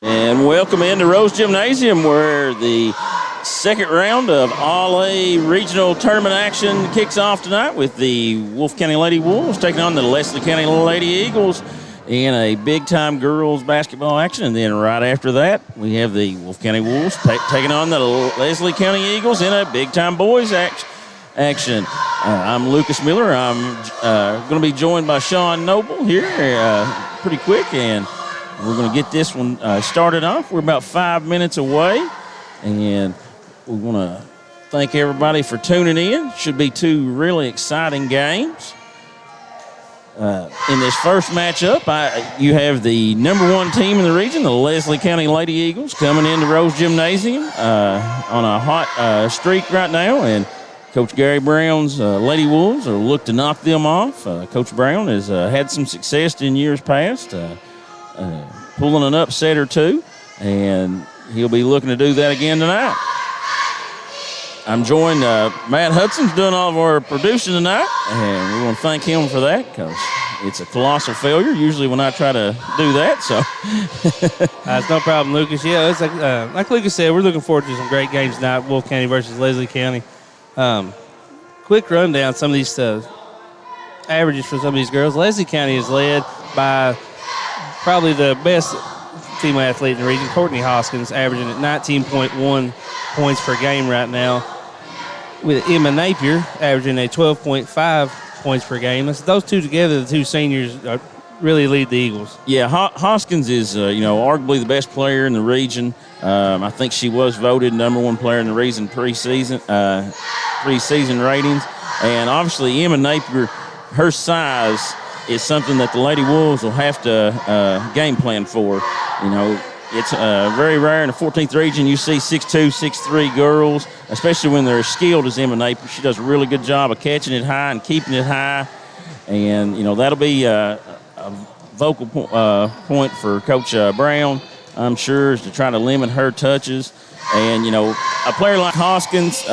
And welcome into Rose Gymnasium, where the second round of All-A Regional Tournament action kicks off tonight with the Wolfe County Lady Wolves taking on the Leslie County Lady Eagles in a big-time girls basketball action. And then right after that, we have the Wolfe County Wolves taking on the Leslie County Eagles in a big-time boys action. I'm Lucas Miller. I'm going to be joined by Sean Noble here pretty quick, and we're going to get this one started off. We're about 5 minutes away, and we want to thank everybody for tuning in. Should be two really exciting games. In this first matchup, you have the number one team in the region, the Leslie County Lady Eagles, coming into Rose Gymnasium on a hot streak right now, and Coach Gary Brown's Lady Wolves are look to knock them off. Coach Brown has had some success in years past, pulling an upset or two, and he'll be looking to do that again tonight. I'm joined, Matt Hudson's doing all of our producing tonight, and we want to thank him for that because it's a colossal failure usually when I try to do that. So it's no problem, Lucas. Yeah, it's like Lucas said, we're looking forward to some great games tonight, Wolfe County versus Leslie County. Quick rundown, some of these averages for some of these girls. Leslie County is led by probably the best female athlete in the region, Courtney Hoskins, averaging at 19.1 points per game right now, with Emma Napier averaging a 12.5 points per game. Those two together, the two seniors, really lead the Eagles. Yeah, Hoskins is, arguably the best player in the region. I think she was voted number one player in the region preseason ratings. And obviously Emma Napier, her size is something that the Lady Wolves will have to game plan for. It's very rare in the 14th region you see 6'2", 6'3" girls, especially when they're as skilled as Emma Napier. She does a really good job of catching it high and keeping it high. And, that'll be a vocal point for Coach Brown, I'm sure, is to try to limit her touches. And, a player like Hoskins,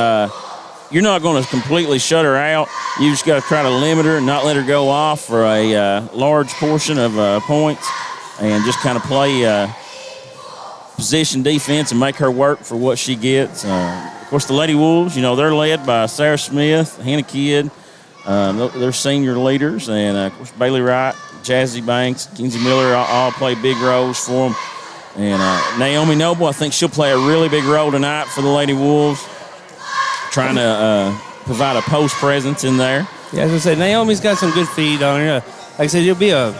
you're not going to completely shut her out. You just got to try to limit her and not let her go off for a large portion of points, and just kind of play position defense and make her work for what she gets. Of course, the Lady Wolves, they're led by Sarah Smith, Hannah Kidd. They're senior leaders, and of course Bailey Wright, Jazzy Banks, Kinsey Miller all play big roles for them. And Naomi Noble, I think she'll play a really big role tonight for the Lady Wolves, trying to provide a post presence in there. Yeah, as I say, Naomi's got some good feed on her. Like I said, it'll be a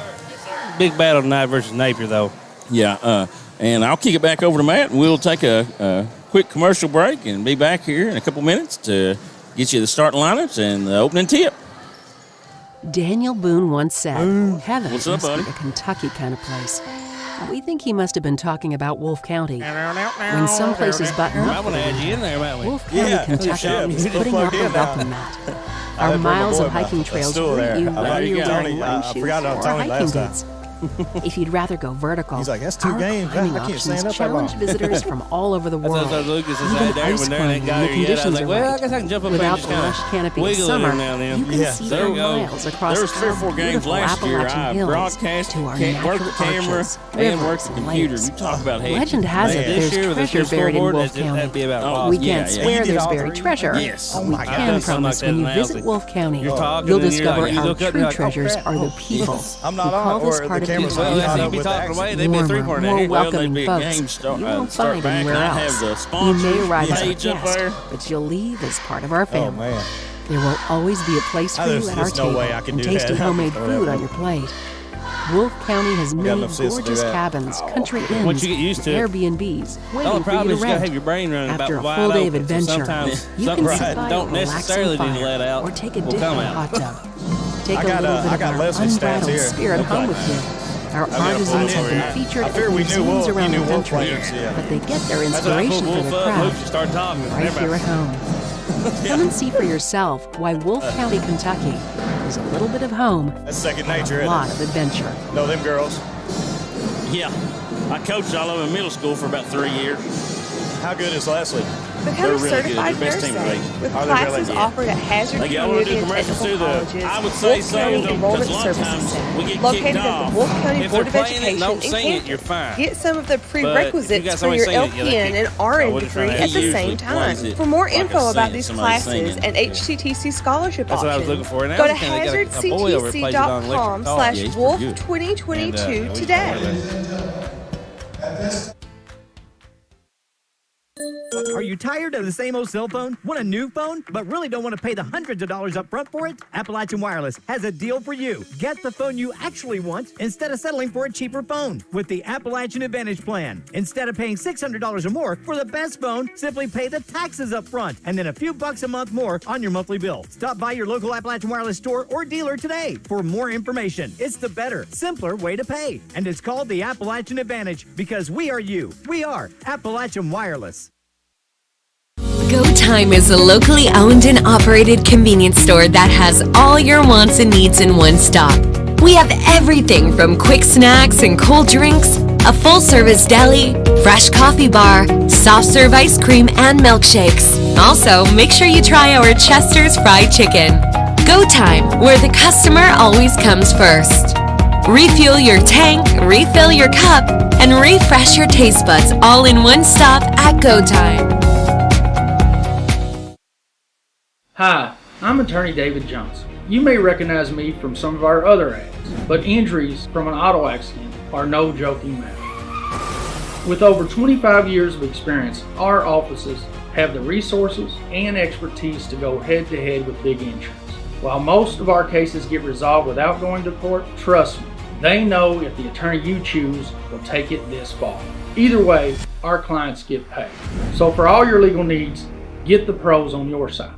big battle tonight versus Napier, though. Yeah, and I'll kick it back over to Matt, and we'll take a quick commercial break and be back here in a couple minutes to get you the starting lineups and the opening tip. Daniel Boone once said, heaven What's up, must buddy? be a Kentucky kind of place. We think he must have been talking about Wolfe County. When some places button I up, want to add you in there, might we? Wolfe County, Kentucky is putting out the welcome mat. Our miles of hiking trails greet you whether you're wearing running shoes or hiking boots. If you'd rather go vertical, He's like, that's two our games. climbing I can't options stand up that challenge long. visitors from all over the world. I thought Lucas is Even out there ice when there ain't climbing got when the here yet. I was conditions like, are well, I right. guess I can jump up there and Without just the kind lush canopy of wiggle it summer, every now and then. you can Yeah, see there for you go. miles across There was 3 or 4 our games beautiful last year. Appalachian I hills broadcast, to our worked the natural camera, arches, and worked rivers, the and computer. lakes. You talk about hectic. Legend has it Man. This there's year with the treasure buried in scoreboard, Wolfe that'd County. be about Oh, possible. We yeah, can't yeah. swear You did there's all buried 3? treasure. Yes. Oh We my I've can done something promise like that when you in visit Alsea. Wolfe County, You're talking you'll and you're discover like, you our look up and true you're like, oh, treasures crap. are the people I'm who not call on, this or part the of camera's Kentucky Well, not you'd on be with the talking action. away. They'd be a warmer, three-pointer more here. Well, there'd welcoming be a folks game you won't start find back, and anywhere I have else. the You sponsors may arrive as a page up guest, there. but you'll leave as part of our Oh, family. man. There will always be a place for There's you at our just no table way I can and do tasty that. homemade I don't know food that. on your plate. Wolfe County has many enough sense to do gorgeous that. cabins, country inns, Once you get used to it. Airbnbs The waiting only for problem you is to you got to have rent. your brain running After about a wide full day of open. So adventure, sometimes you something can sit by don't a relaxing necessarily need to fire let out. or take a will dip in come a out. hot tub. Take I a got, little bit I of got our Leslie's stats unbridled here. spirit Okay. home with you. Our got a artisans full have been team. featured I at figured we knew museums Wolfe. around You the knew Wolfe country, players, yeah. but they get their That's what I inspiration pulled for the Wolf up. Luke craft just started talking. right here at home. Come and see for yourself why Wolfe County, Kentucky is a little bit of home, That's second and nature, a isn't lot it? of adventure. Know them girls. Yeah. I coached all of them in middle school for about 3 years. How good is Leslie? Become a really good. certified They're best nurse team in the league. with Oh, they're really classes good. offered at Hazard Like, y'all wanna Community do and commercials Technical too? Colleges, I would say Wolfe so, County because Enrollment a lot of Services times we Center, get located kicked at off. the Wolfe County If Board they're of playing it, Education don't in sing it, Canton. you're fine. Get some of the if you prerequisites got for somebody your singing it, yeah, they LPN kick. and RN So we're just trying degree to at the He same usually time. plays it For more like a info about singing, these somebody classes singing. and HCTC scholarship That's what I was options, looking for. And go to Elgin County, they got a boy over there plays it on electric guitar. hazardctc.com/Wolf Yeah, he's pretty good. 2022 And, today. Are you tired of the same old cell phone? Want a new phone, but really don't want to pay the hundreds of dollars up front for it? Appalachian Wireless has a deal for you. Get the phone you actually want instead of settling for a cheaper phone with the Appalachian Advantage plan. Instead of paying $600 or more for the best phone, simply pay the taxes up front and then a few bucks a month more on your monthly bill. Stop by your local Appalachian Wireless store or dealer today for more information. It's the better, simpler way to pay. And it's called the Appalachian Advantage because we are you. We are Appalachian Wireless. Go Time is a locally owned and operated convenience store that has all your wants and needs in one stop. We have everything from quick snacks and cold drinks, a full-service deli, fresh coffee bar, soft-serve ice cream, and milkshakes. Also, make sure you try our Chester's Fried Chicken. Go Time, where the customer always comes first. Refuel your tank, refill your cup, and refresh your taste buds all in one stop at Go Time. Hi, I'm attorney David Johnson. You may recognize me from some of our other ads, but injuries from an auto accident are no joking matter. With over 25 years of experience, our offices have the resources and expertise to go head to head with big insurance. While most of our cases get resolved without going to court, trust me, they know if the attorney you choose will take it this far. Either way, our clients get paid. So for all your legal needs, get the pros on your side.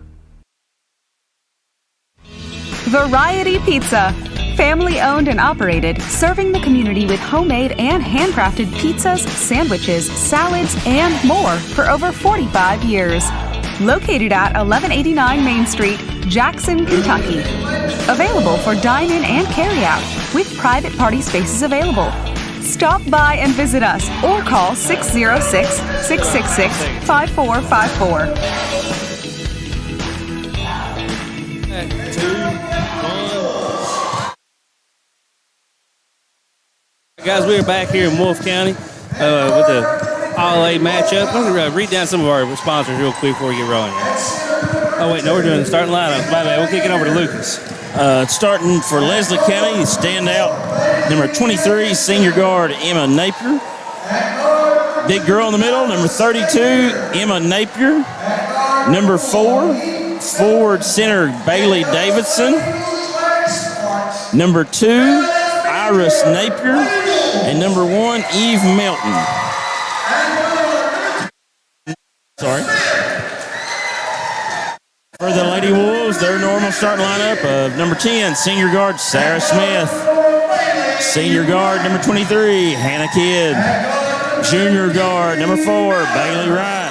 Variety Pizza. Family owned and operated, serving the community with homemade and handcrafted pizzas, sandwiches, salads, and more for over 45 years. Located at 1189 Main Street, Jackson, Kentucky. Available for dine-in and carry-out, with private party spaces available. Stop by and visit us or call 606-666-5454. Guys, we are back here in Wolfe County with the All-A matchup. I'm going to read down some of our sponsors real quick before we get rolling. Oh, wait, no, we're doing the starting lineups. My bad. We'll kick it over to Lucas. Starting for Leslie County, standout number 23, senior guard Emma Napier. Big girl in the middle, number 32, Emma Napier. Number 4, forward center Bailey Davidson. Number 2, Iris Napier. And number 1, Eve Melton. Sorry. For the Lady Wolves, their normal starting lineup of number 10, senior guard Sarah Smith. Senior guard number 23, Hannah Kidd. Junior guard number 4, Bailey Wright.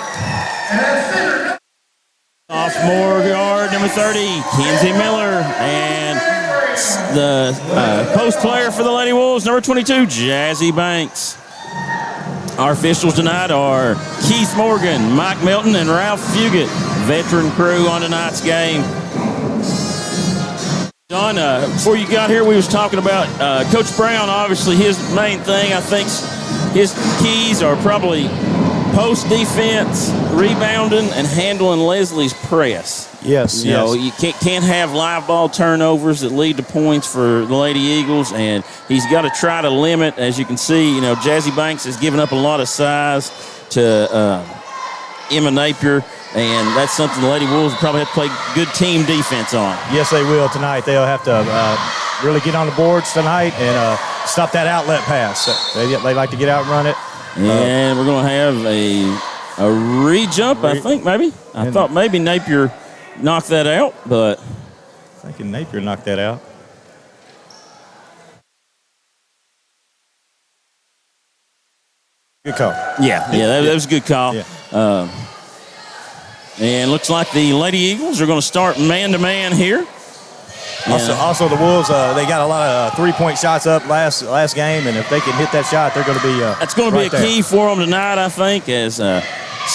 Sophomore guard number 30, Kenzie Miller. And the post player for the Lady Wolves, number 22, Jazzy Banks. Our officials tonight are Keith Morgan, Mike Milton, and Ralph Fugit, veteran crew on tonight's game. Don, before you got here, we was talking about Coach Brown. Obviously, his main thing, I think, his keys are probably post defense, rebounding, and handling Leslie's press. Yes, you know, you can't have live ball turnovers that lead to points for the Lady Eagles, and he's got to try to limit. As you can see, you know, Jazzy Banks has given up a lot of size to Emma Napier, and that's something the Lady Wolves will probably have to play good team defense on. Yes, they will tonight. They'll have to really get on the boards tonight and stop that outlet pass. They like to get out and run it. And we're going to have a re-jump, I think, maybe. I thought maybe Napier knocked that out, but I think Napier knocked that out. Good call. Yeah, that was a good call. Yeah. And looks like the Lady Eagles are going to start man-to-man here. Also, the Wolves, they got a lot of three-point shots up last game, and if they can hit that shot, they're going to be that's going to be a key for them tonight, I think, as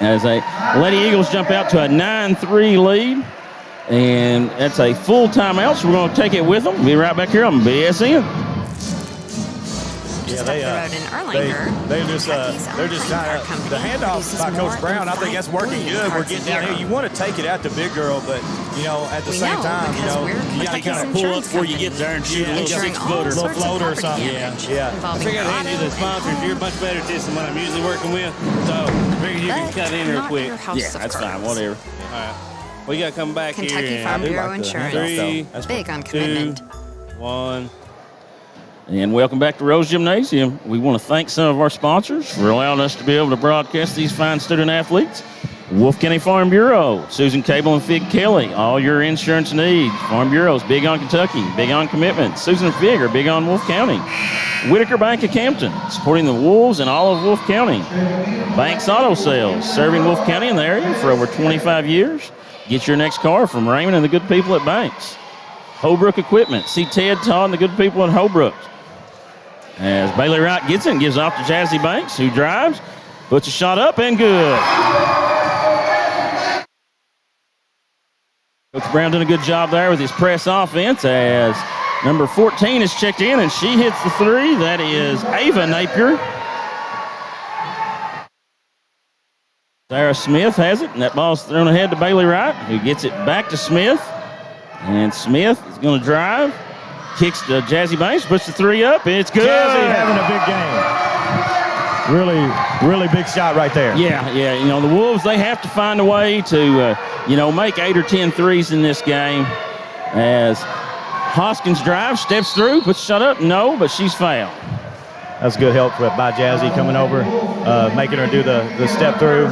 as a Lady Eagles jump out to a 9-3 lead. And that's a full timeout, so we're going to take it with them. Be right back here on BSN. Just up the road in Erlanger, they're just trying to, the handoff by Coach Brown, I think that's working good. We're getting down here. You want to take it at the big girl, but, at the same time, you got to kind of pull up before you get there and shoot a little 6-footer. Little floater or something. Yeah. I figured I'd hand you the sponsors. You're much better at this than what I'm usually working with. So I figured you can cut in real quick. Yeah, that's fine. Whatever. All right. We got to come back Kentucky here. Farm Bureau Insurance. 3, Big on commitment. 2, 1. And welcome back to Rose Gymnasium. We want to thank some of our sponsors for allowing us to be able to broadcast these fine student athletes. Wolfe County Farm Bureau, Susan Cable and Fig Kelly, all your insurance needs. Farm Bureau's big on Kentucky, big on commitment. Susan and Fig are big on Wolfe County. Whitaker Bank of Campton, supporting the Wolves and all of Wolfe County. Banks Auto Sales, serving Wolfe County in the area for over 25 years. Get your next car from Raymond and the good people at Banks. Holbrook Equipment, see Ted, Todd, and the good people at Holbrook. As Bailey Wright gets it and gives off to Jazzy Banks, who drives, puts a shot up and good. Coach Brown doing a good job there with his press offense as number 14 is checked in and she hits the 3. That is Ava Napier. Sarah Smith has it, and that ball's thrown ahead to Bailey Wright, who gets it back to Smith. And Smith is going to drive. Kicks to Jazzy Banks, puts the 3 up, and it's good. Jazzy having a big game. Really big shot right there. Yeah. The Wolves, they have to find a way to, make 8 or 10 threes in this game. As Hoskins drives, steps through, puts the shot up. No, but she's fouled. That's good help by Jazzy coming over, making her do the step through.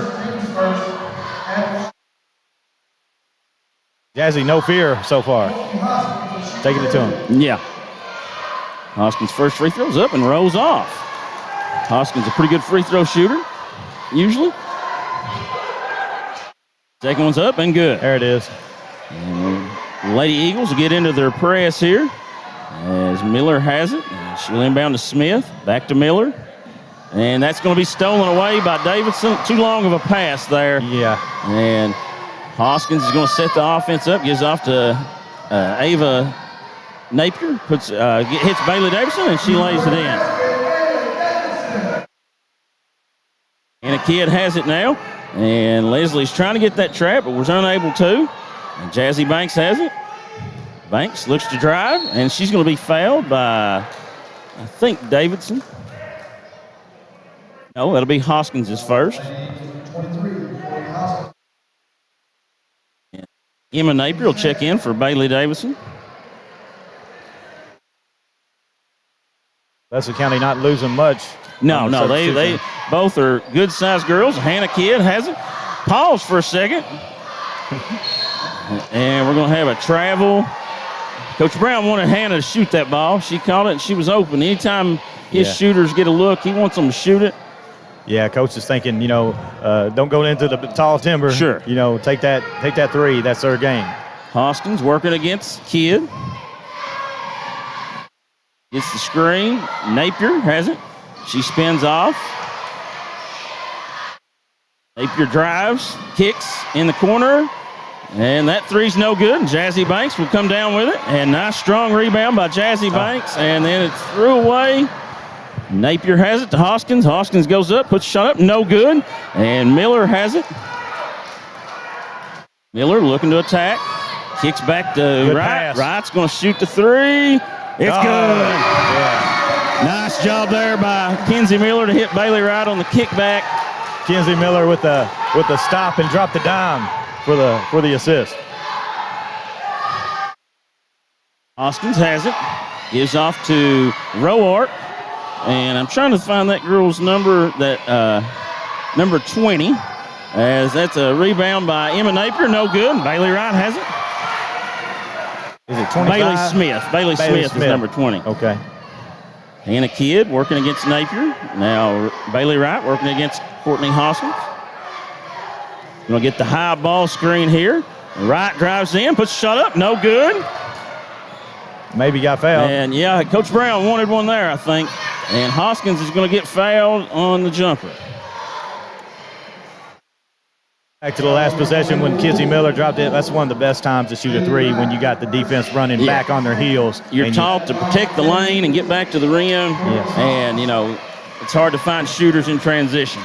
Jazzy, no fear so far. Taking it to him. Yeah. Hoskins' first free throw's up and rolls off. Hoskins a pretty good free throw shooter, usually. Second one's up and good. There it is. And Lady Eagles will get into their press here as Miller has it. She'll inbound to Smith, back to Miller. And that's going to be stolen away by Davidson. Too long of a pass there. Yeah. And Hoskins is going to set the offense up, gives off to Ava Napier, hits Bailey Davidson, and she lays it in. And a kid has it now, and Leslie's trying to get that trap, but was unable to. And Jazzy Banks has it. Banks looks to drive, and she's going to be fouled by, I think, Davidson. No, that'll be Hoskins' first. Emma Napier will check in for Bailey Davidson. Leslie County not losing much. No, they both are good-sized girls. Hannah Kidd has it. Pause for a second. And we're going to have a travel. Coach Brown wanted Hannah to shoot that ball. She caught it, and she was open. Anytime his shooters get a look, he wants them to shoot it. Yeah, coach is thinking, don't go into the tall timber. Sure. Take that 3. That's their game. Hoskins working against Kidd. Gets the screen. Napier has it. She spins off. Napier drives, kicks in the corner, and that 3's no good. Jazzy Banks will come down with it, and nice strong rebound by Jazzy Banks, and then it's threw away. Napier has it to Hoskins. Hoskins goes up, puts a shot up, no good, and Miller has it. Miller looking to attack, kicks back to Wright. Wright's going to shoot the 3. It's good. Yeah. Nice job there by Kenzie Miller to hit Bailey Wright on the kickback. Kenzie Miller with the stop and drop the dime for the assist. Hoskins has it. Gives off to Roark. And I'm trying to find that girl's number, number 20. As that's a rebound by Emma Napier. No good. Bailey Wright has it. Is it 25? Bailey Smith. Bailey Smith is number 20. Okay. Hannah Kidd working against Napier. Now Bailey Wright working against Courtney Hoskins. Going to get the high ball screen here. Wright drives in, puts a shot up, no good. Maybe got fouled. And yeah, Coach Brown wanted one there, I think. And Hoskins is going to get fouled on the jumper. Back to the last possession when Kizzy Miller dropped it. That's one of the best times to shoot a three when you got the defense running back on their heels. You're taught to protect the lane and get back to the rim. Yes. And, it's hard to find shooters in transition.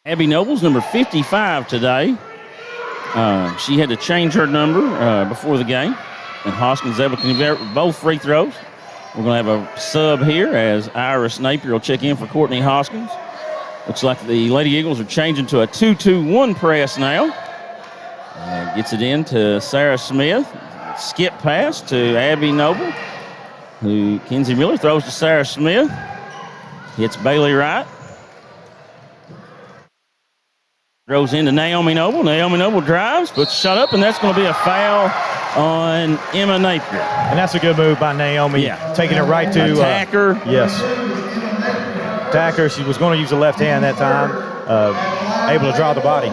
Abby Noble's number 55 today. She had to change her number before the game. And Hoskins able to convert both free throws. We're going to have a sub here as Iris Napier will check in for Courtney Hoskins. Looks like the Lady Eagles are changing to a 2-2-1 press now. Gets it in to Sarah Smith. Skip pass to Abby Noble. Kenzie Miller throws to Sarah Smith. Hits Bailey Wright. Throws into Naomi Noble. Naomi Noble drives, puts a shot up, and that's going to be a foul on Emma Napier. And that's a good move by Naomi. Yeah. Taking it right to attacker. Yes. Attacker. She was going to use the left hand that time. Able to draw the body.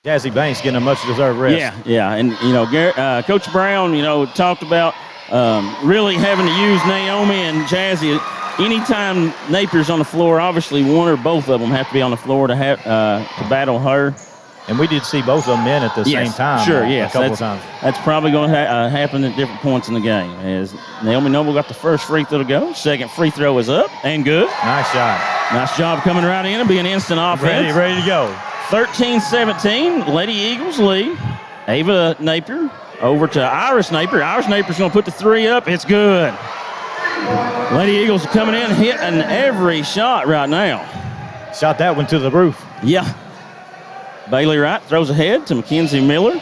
Jazzy Banks getting a much-deserved rest. Yeah. And, Coach Brown, talked about really having to use Naomi and Jazzy. Anytime Napier's on the floor, obviously one or both of them have to be on the floor to battle her. And we did see both of them in at the same time. Sure, yes. A couple of times. That's probably going to happen at different points in the game. As Naomi Noble got the first free throw to go. Second free throw is up and good. Nice shot. Nice job coming right in and being instant offense. Ready to go. 13-17, Lady Eagles lead. Ava Napier over to Iris Napier. Iris Napier's going to put the three up. It's good. Lady Eagles are coming in, hitting every shot right now. Shot that one to the roof. Yeah. Bailey Wright throws ahead to Mackenzie Miller.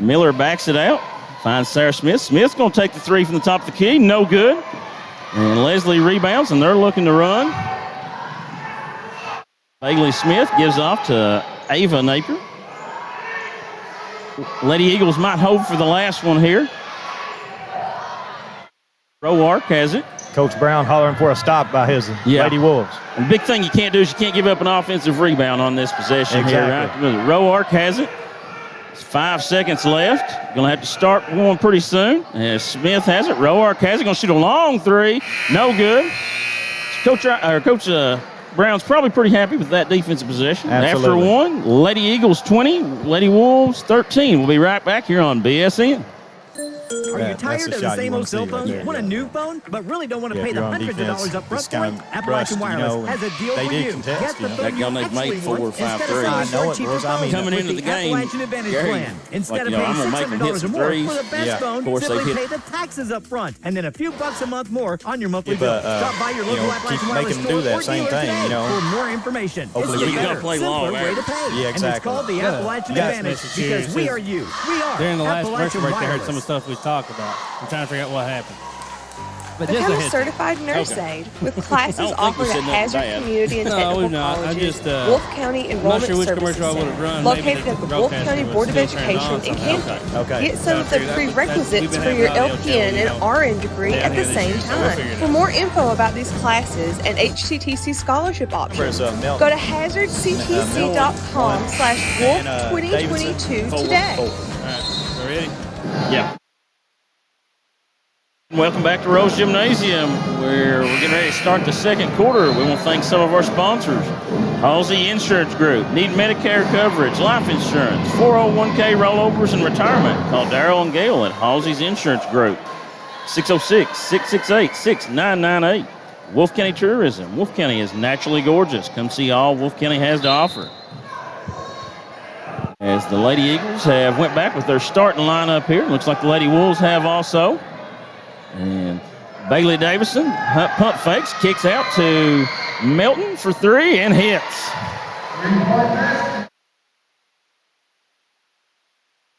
Miller backs it out. Finds Sarah Smith. Smith's going to take the three from the top of the key. No good. And Leslie rebounds, and they're looking to run. Bailey Smith gives off to Ava Napier. Lady Eagles might hold for the last one here. Roark has it. Coach Brown hollering for a stop by his Lady Wolves. And the big thing you can't do is you can't give up an offensive rebound on this possession here. Right? Roark has it. It's 5 seconds left. Going to have to start going pretty soon. And Smith has it. Roark has it. Going to shoot a long three. No good. Coach Brown's probably pretty happy with that defensive possession. Absolutely. After one, Lady Eagles 20, Lady Wolves 13. We'll be right back here on BSN. Are you tired of the same old cell phone? Want a new phone, but really don't want to pay the hundreds of dollars up front for it? Appalachian Wireless has a deal for you. Get the phone you actually want instead of settling for a cheaper phone. Coming into the game, Appalachian Advantage plan. Instead of paying $600 or more for the best phone, simply pay the taxes up front, and then a few bucks a month more on your monthly bill. Stop by your local Appalachian Wireless store or dealer today for more information. Hopefully it's we a can better, play simpler long, way to pay. Yeah, exactly. And it's called the Appalachian Advantage because we are you. We are During the last commercial Appalachian break, I heard Wireless. some of the stuff we talked about. I'm trying to figure out what happened. But Become a hint. certified nurse aide with classes I don't think we offered said at nothing Hazard bad. Community and No, Technical we've not. I Colleges, just, Wolfe County I'm Enrollment not sure which Services commercial I would have Center, run. located Maybe at the the Wolfe broadcaster County was Board of still turned Education on in somehow. Canton. Okay. Get some of the prerequisites for your LPN and RN degree at the same time. For more info about these classes and HCTC scholarship options, go to hazardctc.com/wolf2022 today. All right, we ready? Yeah. Welcome back to Rose Gymnasium, where we're getting ready to start the second quarter. We want to thank some of our sponsors. Halsey Insurance Group. Need Medicare coverage, life insurance, 401k rollovers, and retirement. Call Darrell and Gail at Halsey's Insurance Group. 606-668-6998. Wolfe County Tourism. Wolfe County is naturally gorgeous. Come see all Wolfe County has to offer. As the Lady Eagles have went back with their starting lineup here. Looks like the Lady Wolves have also. And Bailey Davison, pump fakes, kicks out to Melton for three and hits.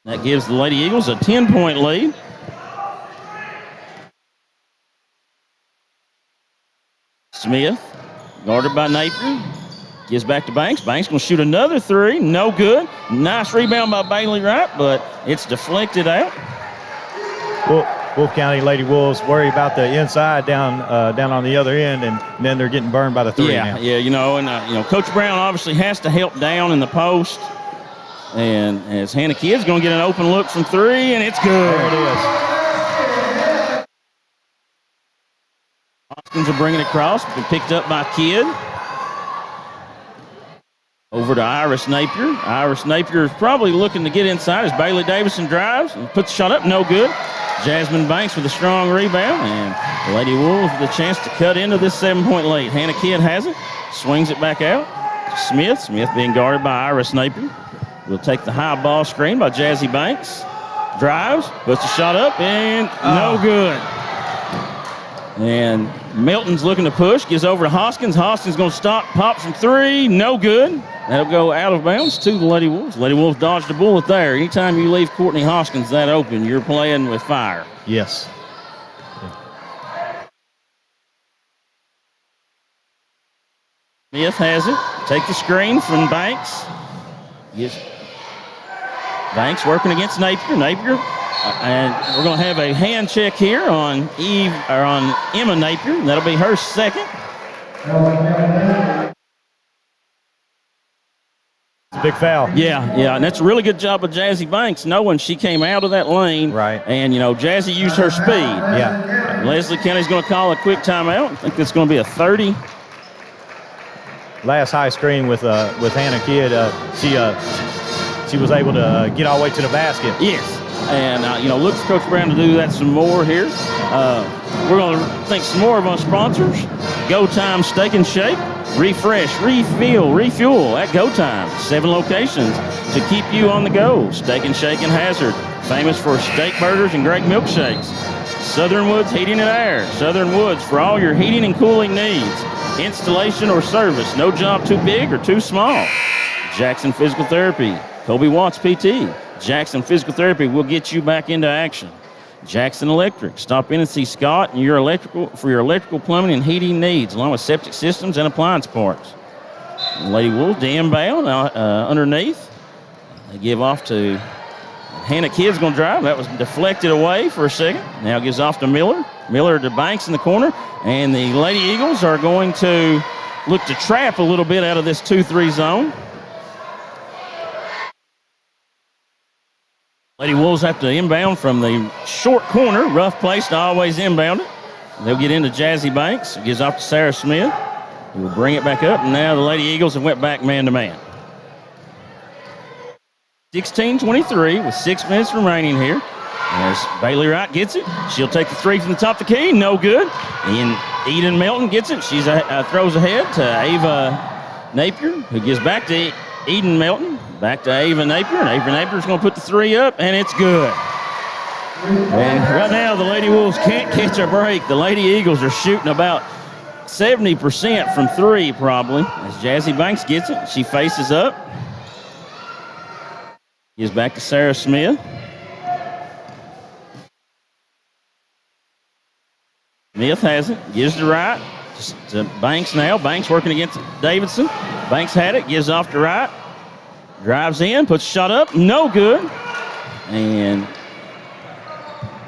That gives the Lady Eagles a 10-point lead. Smith, guarded by Napier, gives back to Banks. Banks going to shoot another three, no good. Nice rebound by Bailey Wright, but it's deflected out. Wolfe County Lady Wolves worry about the inside down on the other end, and then they're getting burned by the three now. Yeah, Coach Brown obviously has to help down in the post. And as Hannah Kidd's going to get an open look from three, and it's good. There it is. Hoskins will bring it across, been picked up by Kidd. Over to Iris Napier. Iris Napier is probably looking to get inside as Bailey Davison drives and puts the shot up, no good. Jasmine Banks with a strong rebound, and the Lady Wolves with a chance to cut into this 7-point lead. Hannah Kidd has it, swings it back out. Smith being guarded by Iris Napier. Will take the high ball screen by Jazzy Banks. Drives, puts the shot up, and no good. And Milton's looking to push, gives over to Hoskins. Hoskins going to stop, pops from three, no good. That'll go out of bounds to the Lady Wolves. Lady Wolves dodged a bullet there. Anytime you leave Courtney Hoskins that open, you're playing with fire. Yes. Smith has it. Take the screen from Banks. Banks working against Napier. And we're going to have a hand check here on Emma Napier. And that'll be her second. It's a big foul. Yeah, and that's a really good job of Jazzy Banks, knowing she came out of that lane. Right. And, Jazzy used her speed. Yeah. Leslie County's going to call a quick timeout. I think it's going to be a 30. Last high screen with Hannah Kidd, she was able to get all the way to the basket. Yes, and look for Coach Brown to do that some more here. We're going to thank some more of our sponsors. Go Time Steak and Shake, refresh, refuel at Go Time. 7 locations to keep you on the go. Steak and Shake in Hazard, famous for steak burgers and great milkshakes. Southern Woods Heating and Air. Southern Woods for all your heating and cooling needs. Installation or service, no job too big or too small. Jackson Physical Therapy, Kobe Watts PT. Jackson Physical Therapy will get you back into action. Jackson Electric, stop in and see Scott and your electrical plumbing and heating needs, along with septic systems and appliance parts. Lady Wolf, inbound underneath. They give off to Hannah Kidd's going to drive. That was deflected away for a second. Now gives off to Miller. Miller to Banks in the corner. And the Lady Eagles are going to look to trap a little bit out of this 2-3 zone. Lady Wolves have to inbound from the short corner. Rough place to always inbound it. They'll get into Jazzy Banks. It gives off to Sarah Smith. Who will bring it back up. And now the Lady Eagles have went back man-to-man. 16-23 with 6 minutes remaining here. As Bailey Wright gets it. She'll take the three from the top of the key. No good. And Eden Melton gets it. She throws ahead to Ava Napier, who gives back to Eden Melton. Back to Ava Napier. And Ava Napier's going to put the three up, and it's good. And right now, the Lady Wolves can't catch a break. The Lady Eagles are shooting about 70% from three, probably. As Jazzy Banks gets it, she faces up. Gives back to Sarah Smith. Smith has it, gives to Wright, to Banks now. Banks working against Davidson. Banks had it, gives off to Wright. Drives in, puts a shot up, no good. And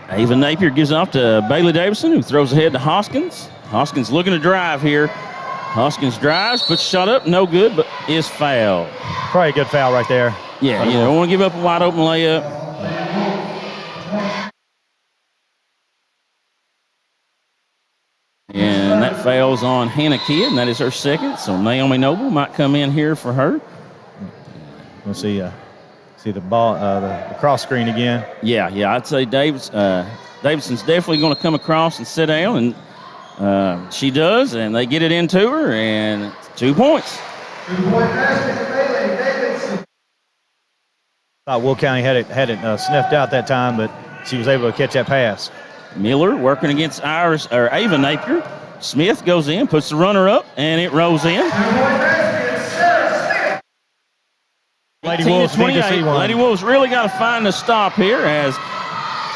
Ava Napier gives off to Bailey Davidson, who throws ahead to Hoskins. Hoskins looking to drive here. Hoskins drives, puts a shot up, no good, but is fouled. Probably a good foul right there. Yeah, you don't want to give up a wide open layup. And that fails on Hannah Kidd, and that is her second. So Naomi Noble might come in here for her. We'll see the ball, the cross screen again. Yeah, I'd say Davidson's definitely going to come across and sit down, and she does, and they get it into her, and 2 points. 2-point basket for Bailey Davidson. Thought Will County had it sniffed out that time, but she was able to catch that pass. Miller working against Ava Napier. Smith goes in, puts the runner up, and it rolls in. Lady Wolves need to see one. Lady Wolves really got to find a stop here as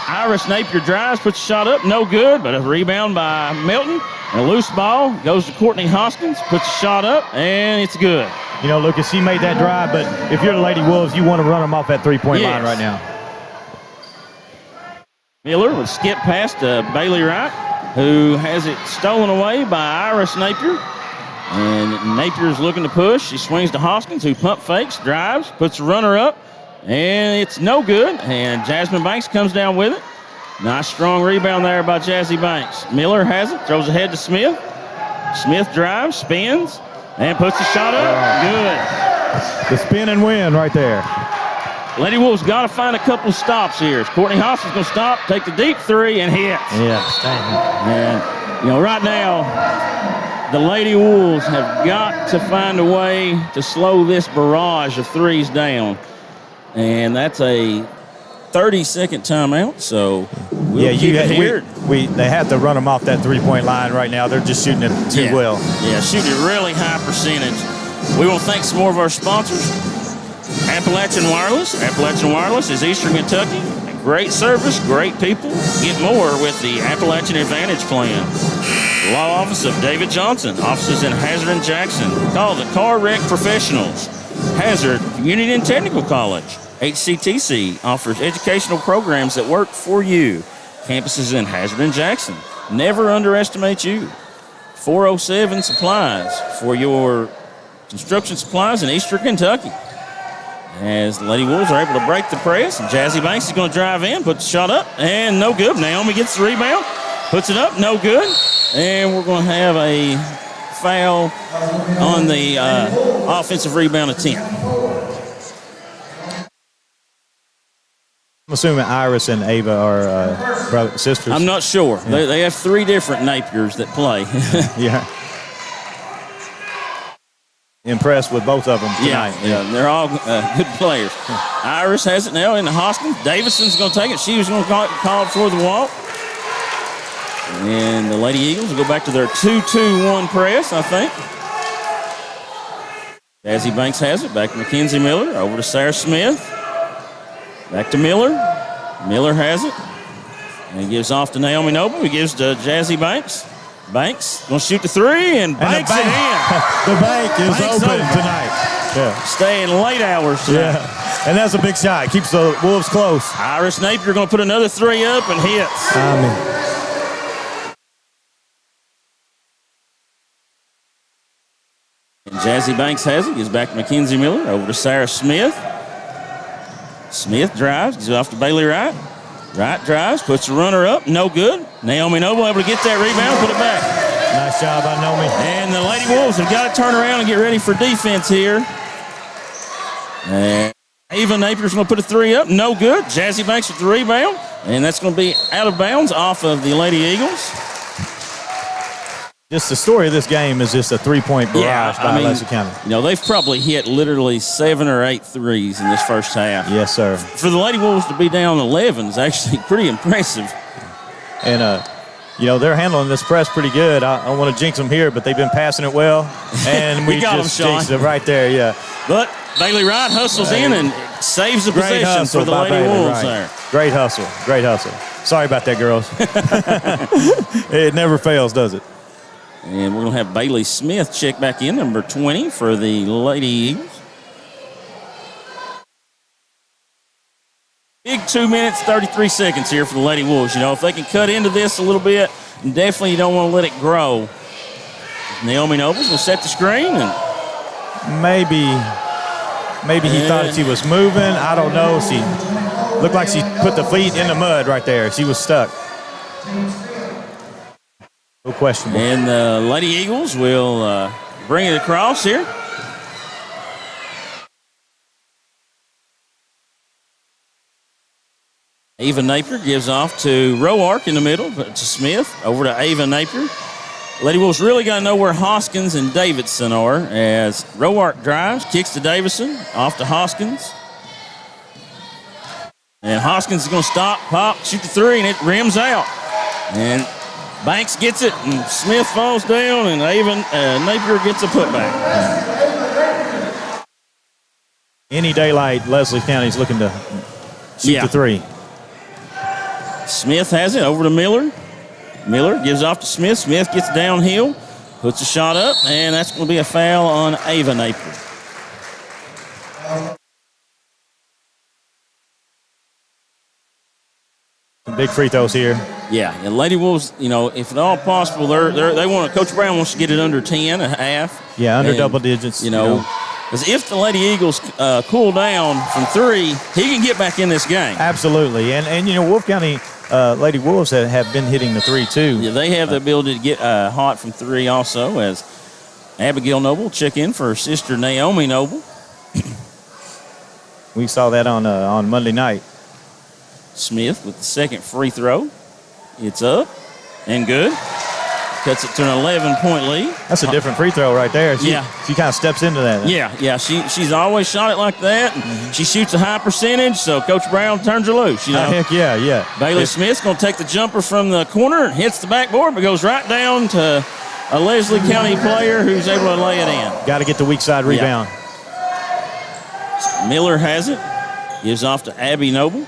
Iris Napier drives, puts a shot up, no good, but a rebound by Milton. And a loose ball goes to Courtney Hoskins, puts a shot up, and it's good. You know, Lucas, she made that drive, but if you're the Lady Wolves, you want to run them off that three-point line right now. Miller would skip past Bailey Wright, who has it stolen away by Iris Napier. And Napier's looking to push. She swings to Hoskins, who pump fakes, drives, puts a runner up, And it's no good. And Jasmine Banks comes down with it. Nice strong rebound there by Jazzy Banks. Miller has it, throws ahead to Smith. Smith drives, spins, and puts the shot up. Good. The spin and win right there. Lady Wolves got to find a couple stops here. Courtney Hoskins going to stop, take the deep three, and hit. And, right now, the Lady Wolves have got to find a way to slow this barrage of threes down. And that's a 30-second timeout, so we'll keep it here. They have to run them off that three-point line right now. They're just shooting it too well. Yeah, shooting a really high percentage. We want to thank some more of our sponsors. Appalachian Wireless. Appalachian Wireless is Eastern Kentucky. Great service, great people. Get more with the Appalachian Advantage Plan. The law office of David Johnson. Offices in Hazard and Jackson. Call the Car Wreck Professionals. Hazard Community and Technical College. HCTC offers educational programs that work for you. Campuses in Hazard and Jackson. Never underestimate you. 407 Supplies for your construction supplies in Eastern Kentucky. As the Lady Wolves are able to break the press, Jazzy Banks is going to drive in, put the shot up, and no good. Naomi gets the rebound, puts it up, no good. And we're going to have a foul on the offensive rebound attempt. I'm assuming Iris and Ava are sisters. I'm not sure. Yeah. They have 3 different Napiers that play. Yeah. Impressed with both of them tonight. Yeah. They're all good players. Iris has it now in the Hoskins. Davidson's going to take it. She was going to call it for the walk. And the Lady Eagles will go back to their 2-2-1 press, I think. Jazzy Banks has it. Back to Mackenzie Miller. Over to Sarah Smith. Back to Miller. Miller has it. And he gives off to Naomi Noble. He gives to Jazzy Banks. Banks going to shoot the 3 and banks it in. The bank is open tonight. Yeah. Staying late hours tonight. Yeah. And that's a big shot. Keeps the Wolves close. Iris Napier going to put another 3 up and hits. And Jazzy Banks has it. Gives back to Mackenzie Miller. Over to Sarah Smith. Smith drives, gives it off to Bailey Wright. Wright drives, puts the runner up, no good. Naomi Noble able to get that rebound, put it back. Nice job by Naomi. And the Lady Wolves have got to turn around and get ready for defense here. And Ava Napier's going to put a 3 up, no good. Jazzy Banks with the rebound, and that's going to be out of bounds off of the Lady Eagles. Just the story of this game is just a 3-point barrage by Leslie County. They've probably hit literally 7 or 8 threes in this first half. Yes, sir. For the Lady Wolves to be down 11 is actually pretty impressive. And, they're handling this press pretty good. I don't want to jinx them here, but they've been passing it well. And we just jinxed it right there, yeah. But Bailey Wright hustles in and saves the possession for the Lady Wolves there. Great hustle. Sorry about that, girls. It never fails, does it? And we're going to have Bailey Smith check back in, number 20 for the Lady Eagles. Big 2 minutes, 33 seconds here for the Lady Wolves. If they can cut into this a little bit, definitely you don't want to let it grow. Naomi Nobles will set the screen. And maybe he thought she was moving. I don't know. She looked like she put the feet in the mud right there. She was stuck. No question. And the Lady Eagles will bring it across here. Ava Napier gives off to Roark in the middle, to Smith, over to Ava Napier. Lady Wolves really got to know where Hoskins and Davidson are as Roark drives, kicks to Davison, off to Hoskins. And Hoskins is going to stop, pop, shoot the 3, and it rims out. And Banks gets it, and Smith falls down, and Napier gets a putback. Any daylight, Leslie County's looking to shoot the 3. Smith has it over to Miller. Miller gives off to Smith. Smith gets downhill, puts a shot up, and that's going to be a foul on Ava Napier. Some big free throws here. Yeah, and Lady Wolves, if at all possible, they want Coach Brown wants to get it under 10 and a half. Yeah, under double digits. Because if the Lady Eagles cool down from 3, he can get back in this game. Absolutely. And Wolfe County Lady Wolves have been hitting the 3 too. Yeah, they have the ability to get hot from 3 also, as Abigail Noble check in for her sister Naomi Noble. We saw that on Monday night. Smith with the second free throw. It's up and good. Cuts it to an 11-point lead. That's a different free throw right there. She kind of steps into that. Yeah. She's always shot it like that. And she shoots a high percentage, so Coach Brown turns her loose. Heck yeah. Bailey Smith's going to take the jumper from the corner and hits the backboard, but goes right down to a Leslie County player who's able to lay it in. Got to get the weak side rebound. Miller has it. Gives off to Abby Noble.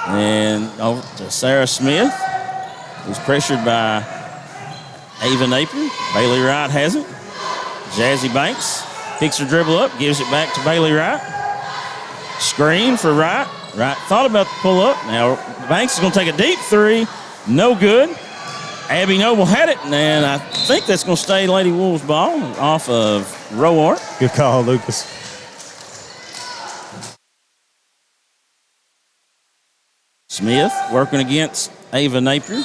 And over to Sarah Smith, who's pressured by Ava Napier. Bailey Wright has it. Jazzy Banks picks her dribble up, gives it back to Bailey Wright. Screen for Wright. Wright thought about the pull up. Now Banks is going to take a deep 3. No good. Abby Noble had it, and I think that's going to stay Lady Wolves ball off of Roart. Good call, Lucas. Smith working against Ava Napier.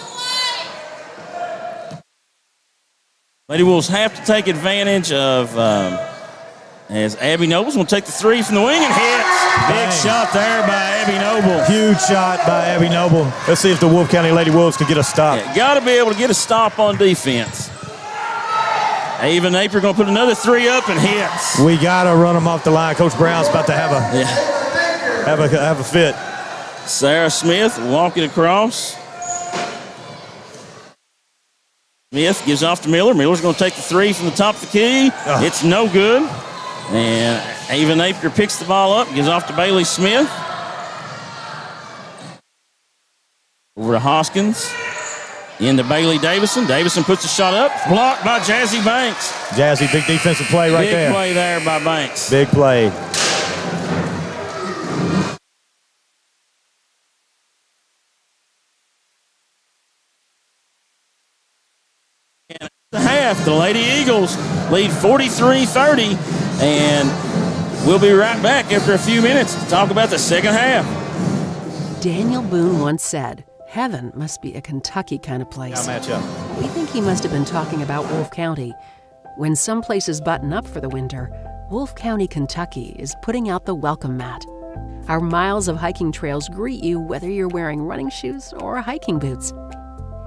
Lady Wolves have to take advantage of as Abby Noble's going to take the 3 from the wing and hits. Big shot there by Abby Noble. Huge shot by Abby Noble. Let's see if the Wolfe County Lady Wolves can get a stop. Got to be able to get a stop on defense. Ava Napier going to put another 3 up and hits. We got to run them off the line. Coach Brown's about to have a fit. Sarah Smith walking across. Smith gives off to Miller. Miller's going to take the 3 from the top of the key. It's no good. And Ava Napier picks the ball up, gives off to Bailey Smith. Over to Hoskins. Into Bailey Davison. Davison puts a shot up. Blocked by Jazzy Banks. Jazzy, big defensive play right there. Big play there by Banks. Big play. The Lady Eagles lead 43-30, and we'll be right back after a few minutes to talk about the second half. Daniel Boone once said, "Heaven must be a Kentucky kind of place." We think he must have been talking about Wolfe County. When some places button up for the winter, Wolfe County, Kentucky is putting out the welcome mat. Our miles of hiking trails greet you whether you're wearing running shoes or hiking boots.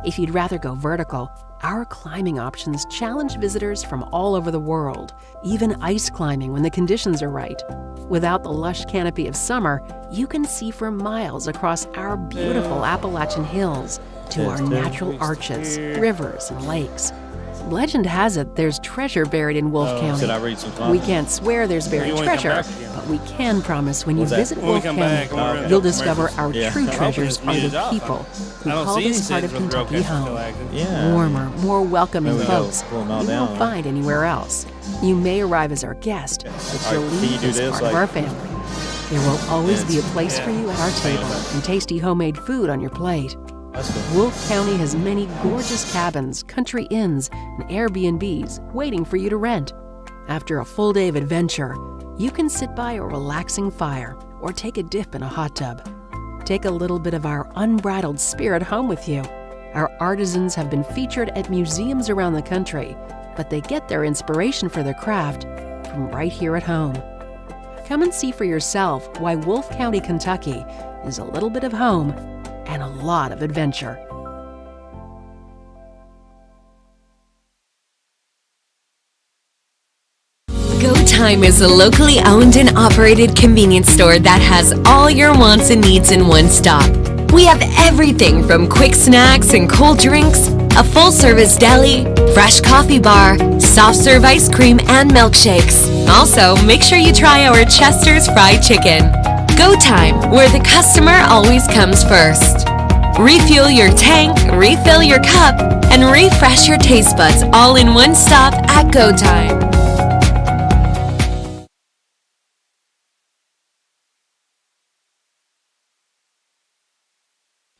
If you'd rather go vertical, our climbing options challenge visitors from all over the world, even ice climbing when the conditions are right. Without the lush canopy of summer, you can see for miles across our beautiful Appalachian hills to our natural arches, rivers, and lakes. Legend has it there's treasure buried in Wolfe County. Should I read some We can't swear there's buried treasure, but we can promise when you visit Wolfe County, you'll discover our true treasures are the people who call this part of Kentucky home. Warmer, more welcoming folks you won't find anywhere else. You may arrive as our guest, but you'll leave as part of our family. There will always be a place for you at our table and tasty homemade food on your plate. Wolfe County has many gorgeous cabins, country inns, and Airbnbs waiting for you to rent. After a full day of adventure, you can sit by a relaxing fire or take a dip in a hot tub. Take a little bit of our unbridled spirit home with you. Our artisans have been featured at museums around the country, but they get their inspiration for their craft from right here at home. Come and see for yourself why Wolfe County, Kentucky is a little bit of home and a lot of adventure. Go Time is a locally owned and operated convenience store that has all your wants and needs in one stop. We have everything from quick snacks and cold drinks, a full-service deli, fresh coffee bar, soft-serve ice cream, and milkshakes. Also, make sure you try our Chester's Fried Chicken. Go Time, where the customer always comes first. Refuel your tank, refill your cup, and refresh your taste buds all in one stop at Go Time.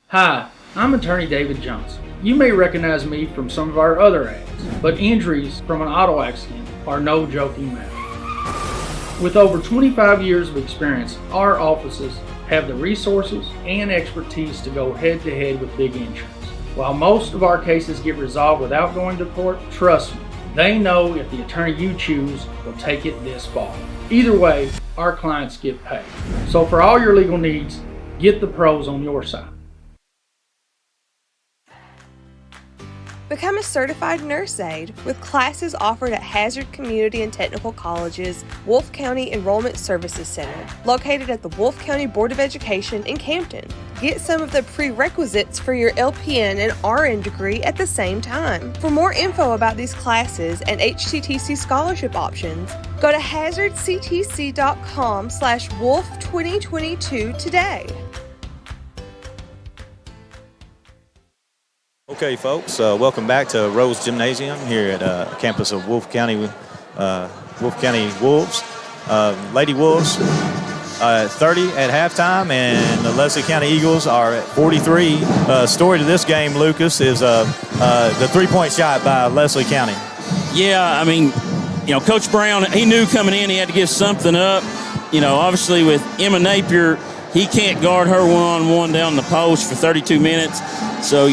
Hi, I'm attorney David Jones. You may recognize me from some of our other ads, but injuries from an auto accident are no joking matter. With over 25 years of experience, our offices have the resources and expertise to go head-to-head with big insurance. While most of our cases get resolved without going to court, trust me, they know if the attorney you choose will take it this far. Either way, our clients get paid. So for all your legal needs, get the pros on your side. Become a certified nurse aide with classes offered at Hazard Community and Technical College's Wolfe County Enrollment Services Center, located at the Wolfe County Board of Education in Campton. Get some of the prerequisites for your LPN and RN degree at the same time. For more info about these classes and HTTC scholarship options, go to hazardctc.com/Wolfe2022 today. Okay, folks, welcome back to Rose Gymnasium here at campus of Wolfe County Wolves. Lady Wolves 30 at halftime, and the Leslie County Eagles are at 43. Story to this game, Lucas, is the three-point shot by Leslie County. Yeah, I mean, Coach Brown, he knew coming in he had to give something up. Obviously with Emma Napier, he can't guard her one-on-one down the post for 32 minutes. So,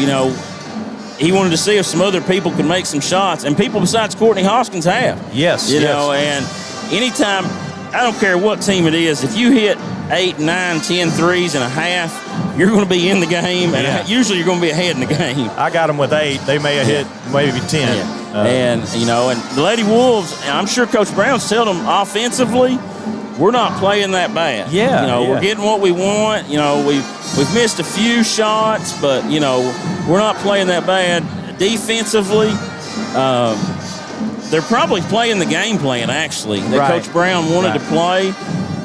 he wanted to see if some other people could make some shots, and people besides Courtney Hoskins have. Yes, and anytime, I don't care what team it is, if you hit 8, 9, 10 threes and a half, you're going to be in the game, and usually you're going to be ahead in the game. I got them with 8. They may have hit maybe 10. Yeah. And the Lady Wolves, I'm sure Coach Brown's telling them offensively, we're not playing that bad. We're getting what we want. We've missed a few shots, but, we're not playing that bad. Defensively, they're probably playing the game plan, actually, that Coach Brown wanted to play.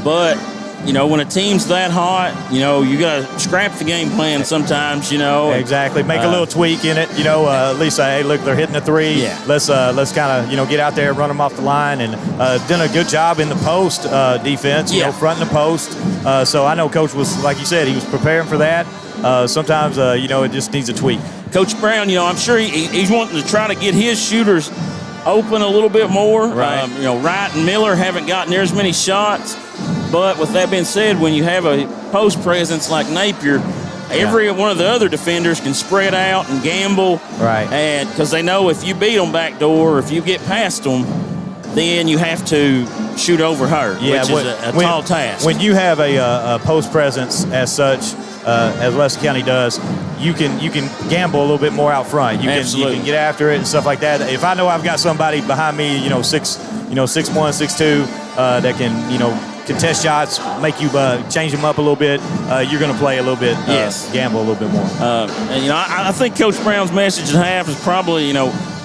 But, when a team's that hot, you got to scrap the game plan sometimes, Exactly. Make a little tweak in it, at least say, hey, look, they're hitting a three. Yeah. Let's kind of, get out there, run them off the line, and done a good job in the post defense, fronting the post. So I know Coach was, like you said, he was preparing for that. Sometimes, it just needs a tweak. Coach Brown, I'm sure he's wanting to try to get his shooters open a little bit more. Right. Wright and Miller haven't gotten near as many shots. But with that being said, when you have a post presence like Napier, every one of the other defenders can spread out and gamble. Right. And because they know if you beat them backdoor, or if you get past them, then you have to shoot over her, which is a tall task. When you have a post presence as such, as Leslie County does, you can gamble a little bit more out front. You can get after it and stuff like that. If I know I've got somebody behind me, 6'1", 6'2", that can, contest shots, make you change them up a little bit, you're going to play a little bit, gamble a little bit more. And I think Coach Brown's message at half is probably,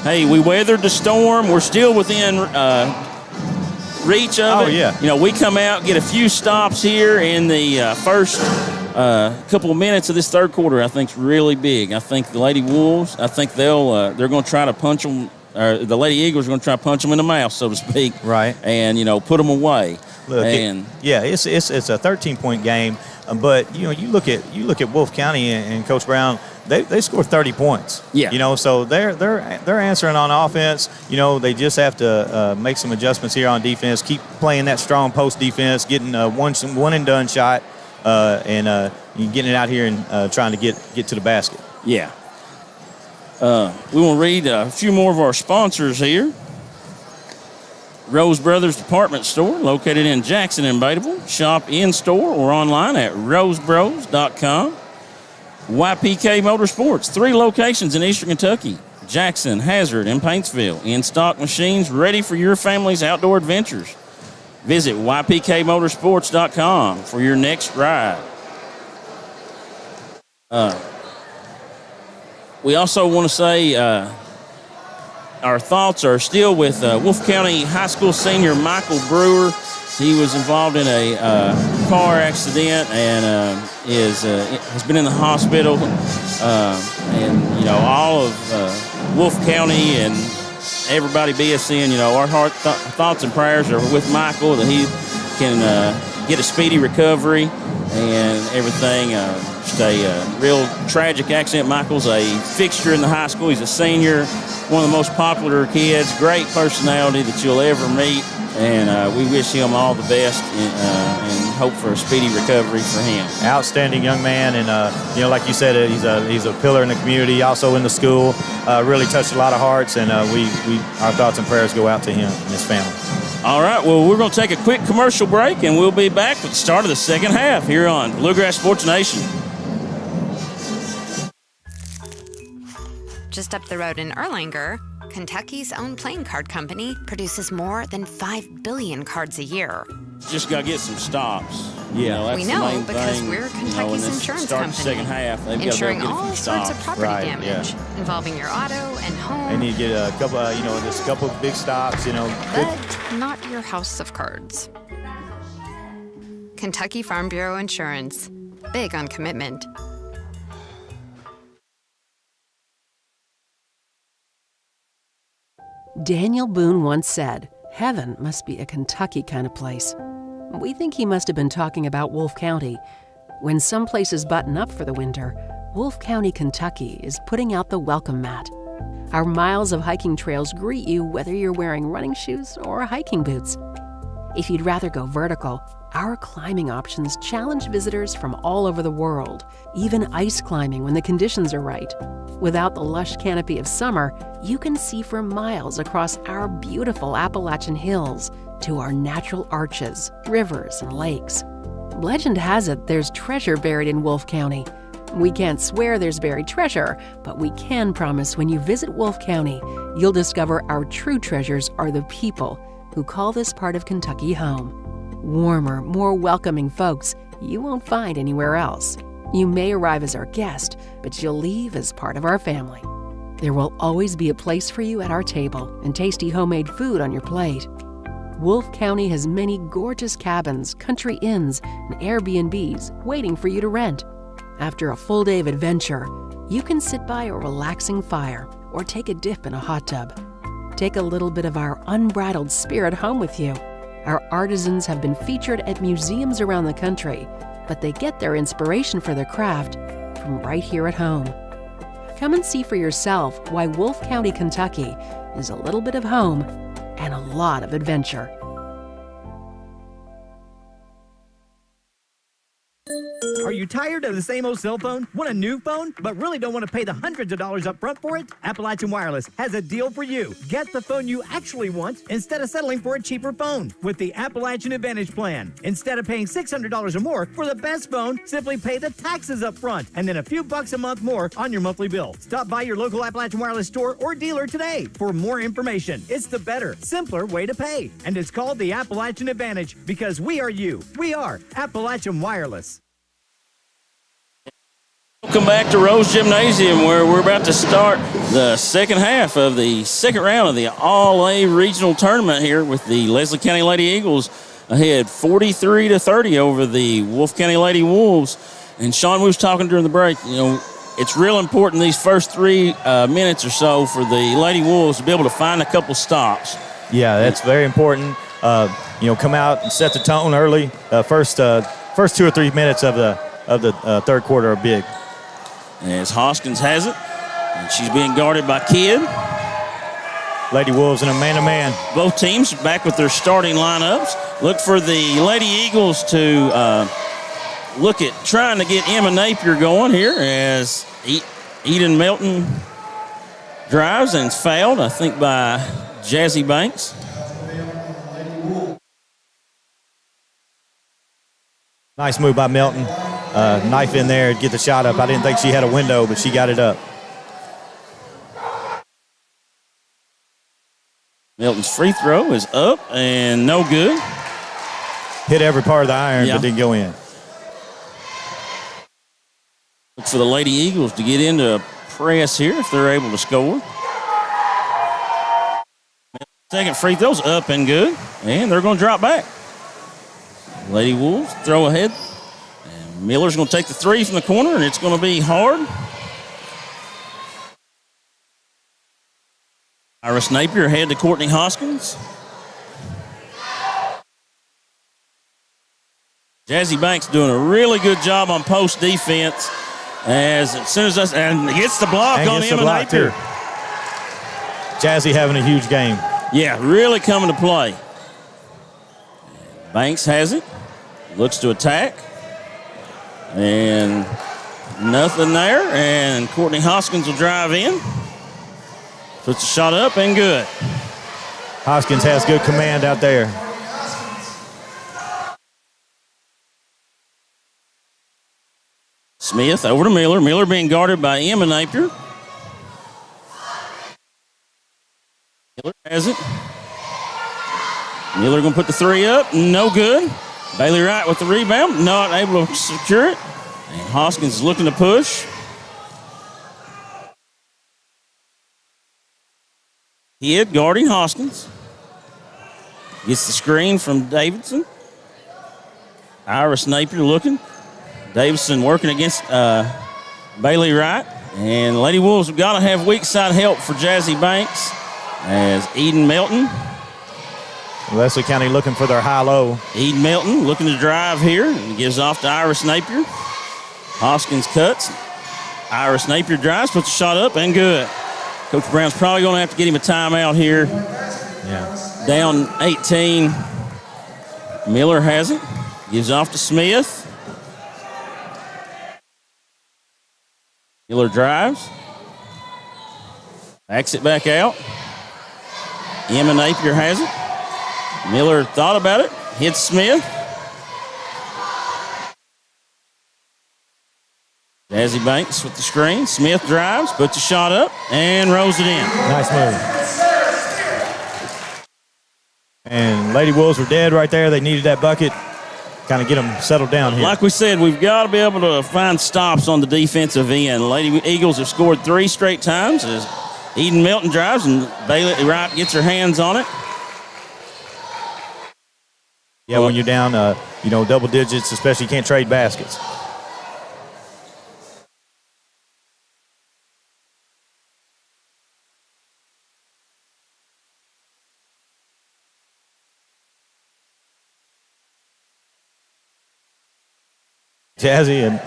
hey, we weathered the storm. We're still within reach of it. We come out, get a few stops here in the first couple of minutes of this third quarter. I think is really big. I think the Lady Wolves, I think they're going to try to punch them. The Lady Eagles are going to try to punch them in the mouth, so to speak. Right. And put them away. Look, it's a 13-point game, but you look at Wolfe County and Coach Brown. They scored 30 points. Yeah. So they're answering on offense. They just have to make some adjustments here on defense. Keep playing that strong post defense, getting one and done shot, and getting it out here and trying to get to the basket. Yeah. We want to read a few more of our sponsors here. Rose Brothers Department Store, located in Jackson and Batable. Shop in-store or online at rosebros.com. YPK Motorsports, 3 locations in Eastern Kentucky. Jackson, Hazard, and Paintsville. In-stock machines ready for your family's outdoor adventures. Visit ypkmotorsports.com for your next ride. We also want to say our thoughts are still with Wolfe County High School senior Michael Brewer. He was involved in a car accident and has been in the hospital. And all of Wolfe County and everybody BSN, our thoughts and prayers are with Michael, that he can get a speedy recovery and everything. Just a real tragic accident. Michael's a fixture in the high school. He's a senior, one of the most popular kids, great personality that you'll ever meet. And we wish him all the best and hope for a speedy recovery for him. Outstanding young man, and like you said, he's a pillar in the community, also in the school. Really touched a lot of hearts, and our thoughts and prayers go out to him and his family. All right, well, we're going to take a quick commercial break, and we'll be back with the start of the second half here on Bluegrass Sports Nation. Just up the road in Erlanger, Kentucky's own playing card company produces more than 5 billion cards a year. Just got to get some stops. Yeah, that's we the know main because thing. we're Kentucky's insurance company. The second half, they've insuring got to all get sorts of property damage involving your auto and home. They need to get a couple, just a couple of big stops, But not your house of cards. Kentucky Farm Bureau Insurance. Big on commitment. Daniel Boone once said, "Heaven must be a Kentucky kind of place." We think he must have been talking about Wolfe County. When some places button up for the winter, Wolfe County, Kentucky is putting out the welcome mat. Our miles of hiking trails greet you whether you're wearing running shoes or hiking boots. If you'd rather go vertical, our climbing options challenge visitors from all over the world, even ice climbing when the conditions are right. Without the lush canopy of summer, you can see for miles across our beautiful Appalachian hills to our natural arches, rivers, and lakes. Legend has it there's treasure buried in Wolfe County. We can't swear there's buried treasure, but we can promise when you visit Wolfe County, you'll discover our true treasures are the people who call this part of Kentucky home. Warmer, more welcoming folks you won't find anywhere else. You may arrive as our guest, but you'll leave as part of our family. There will always be a place for you at our table and tasty homemade food on your plate. Wolfe County has many gorgeous cabins, country inns, and Airbnbs waiting for you to rent. After a full day of adventure, you can sit by a relaxing fire or take a dip in a hot tub. Take a little bit of our unbridled spirit home with you. Our artisans have been featured at museums around the country, but they get their inspiration for their craft from right here at home. Come and see for yourself why Wolfe County, Kentucky is a little bit of home and a lot of adventure. Are you tired of the same old cell phone? Want a new phone, but really don't want to pay the hundreds of dollars up front for it? Appalachian Wireless has a deal for you. Get the phone you actually want instead of settling for a cheaper phone with the Appalachian Advantage plan. Instead of paying $600 or more for the best phone, simply pay the taxes up front and then a few bucks a month more on your monthly bill. Stop by your local Appalachian Wireless store or dealer today for more information. It's the better, simpler way to pay. And it's called the Appalachian Advantage because we are you. We are Appalachian Wireless. Welcome back to Rose Gymnasium, where we're about to start the second half of the second round of the All-A Regional Tournament here with the Leslie County Lady Eagles ahead 43-30 over the Wolfe County Lady Wolves. And Sean, we was talking during the break, it's real important these first 3 minutes or so for the Lady Wolves to be able to find a couple stops. Yeah, that's very important. Come out and set the tone early. First 2 or 3 minutes of the third quarter are big. As Hoskins has it, and she's being guarded by Kidd. Lady Wolves in a man-to-man. Both teams back with their starting lineups. Look for the Lady Eagles to look at trying to get Emma Napier going here as Eden Melton drives and it's fouled, I think, by Jazzy Banks. Nice move by Melton. Knife in there, get the shot up. I didn't think she had a window, but she got it up. Melton's free throw is up and no good. Hit every part of the iron, but didn't go in. Look for the Lady Eagles to get into a press here if they're able to score. Second free throw's up and good, and they're going to drop back. Lady Wolves throw ahead. And Miller's going to take the three from the corner, and it's going to be hard. Iris Napier ahead to Courtney Hoskins. Jazzy Banks doing a really good job on post defense. As soon as and gets the block on Emma Napier. Jazzy having a huge game. Yeah, really coming to play. Banks has it. Looks to attack. And nothing there. And Courtney Hoskins will drive in. Puts a shot up and good. Hoskins has good command out there. Smith over to Miller. Miller being guarded by Emma Napier. Miller has it. Miller going to put the three up. No good. Bailey Wright with the rebound. Not able to secure it. And Hoskins is looking to push. Kidd guarding Hoskins. Gets the screen from Davidson. Iris Napier looking. Davidson working against Bailey Wright. And Lady Wolves have got to have weak side help for Jazzy Banks as Eden Melton. Leslie County looking for their high-low. Eden Melton looking to drive here and gives off to Iris Napier. Hoskins cuts. Iris Napier drives, puts a shot up and good. Coach Brown's probably going to have to get him a timeout here. Yeah. Down 18. Miller has it. Gives off to Smith. Miller drives. Backs it back out. Emma Napier has it. Miller thought about it. Hits Smith. Jazzy Banks with the screen. Smith drives, puts a shot up, and rolls it in. Nice move. And Lady Wolves were dead right there. They needed that bucket. Kind of get them settled down here. Like we said, we've got to be able to find stops on the defensive end. Lady Eagles have scored 3 straight times as Eden Melton drives and Bailey Wright gets her hands on it. Yeah, when you're down, double digits, especially you can't trade baskets. Jazzy and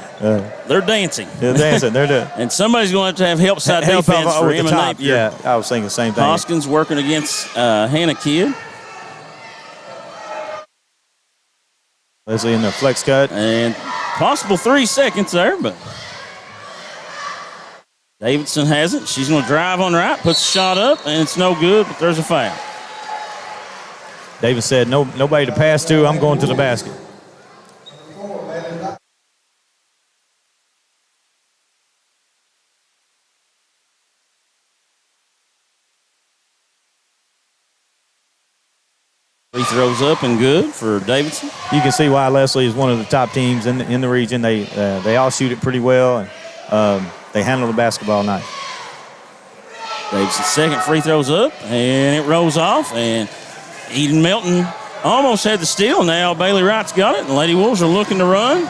they're dancing. They're dancing. They're doing. And somebody's going to have help side defense for Emma Napier. Yeah, I was thinking the same thing. Hoskins working against Hannah Kidd. Leslie in the flex cut. And possible 3 seconds there, but Davidson has it. She's going to drive on right, puts a shot up, and it's no good, but there's a foul. David said, nobody to pass to. I'm going to the basket. Free throws up and good for Davidson. You can see why Leslie is one of the top teams in the region. They all shoot it pretty well, and they handle the basketball nice. Davidson's second free throws up, and it rolls off, and Eden Melton almost had the steal. Now Bailey Wright's got it, and Lady Wolves are looking to run.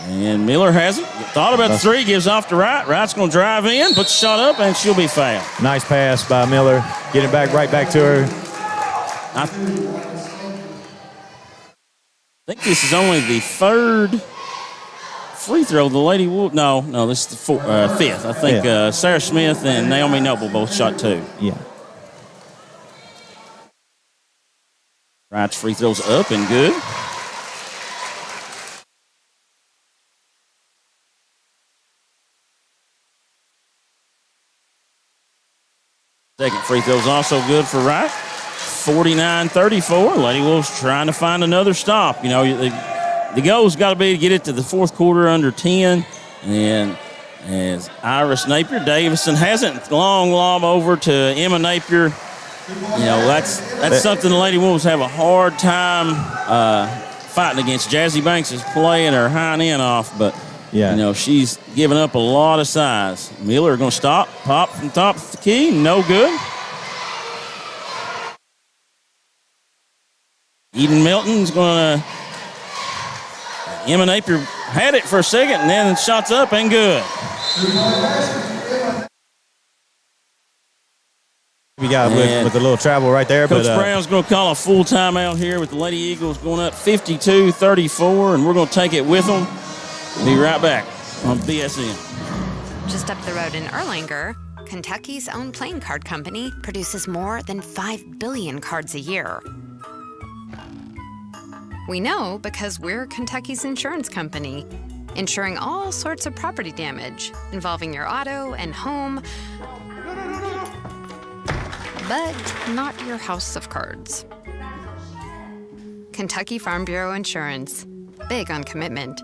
And Miller has it. Thought about the three, gives off to Wright. Wright's going to drive in, puts a shot up, and she'll be fouled. Nice pass by Miller. Get it right back to her. I think this is only the third free throw the Lady Wolves. No, this is the fifth. I think Sarah Smith and Naomi Noble both shot 2. Yeah. Wright's free throws up and good. Second free throw's also good for Wright. 49-34. Lady Wolves trying to find another stop. The goal's got to be to get it to the fourth quarter under 10. And as Iris Napier, Davison hasn't. Long lob over to Emma Napier. That's something the Lady Wolves have a hard time fighting against. Jazzy Banks is playing her hind end off, but she's giving up a lot of size. Miller going to stop, pop from top of the key, no good. Eden Melton's going to. Emma Napier had it for a second, and then shots up and good. We got with a little travel right there. Coach Brown's going to call a full timeout here with the Lady Eagles going up 52-34, and we're going to take it with them. Be right back on BSN. Just up the road in Erlanger, Kentucky's own playing card company produces more than 5 billion cards a year. We know because we're Kentucky's insurance company, insuring all sorts of property damage involving your auto and home, but not your house of cards. Kentucky Farm Bureau Insurance. Big on commitment.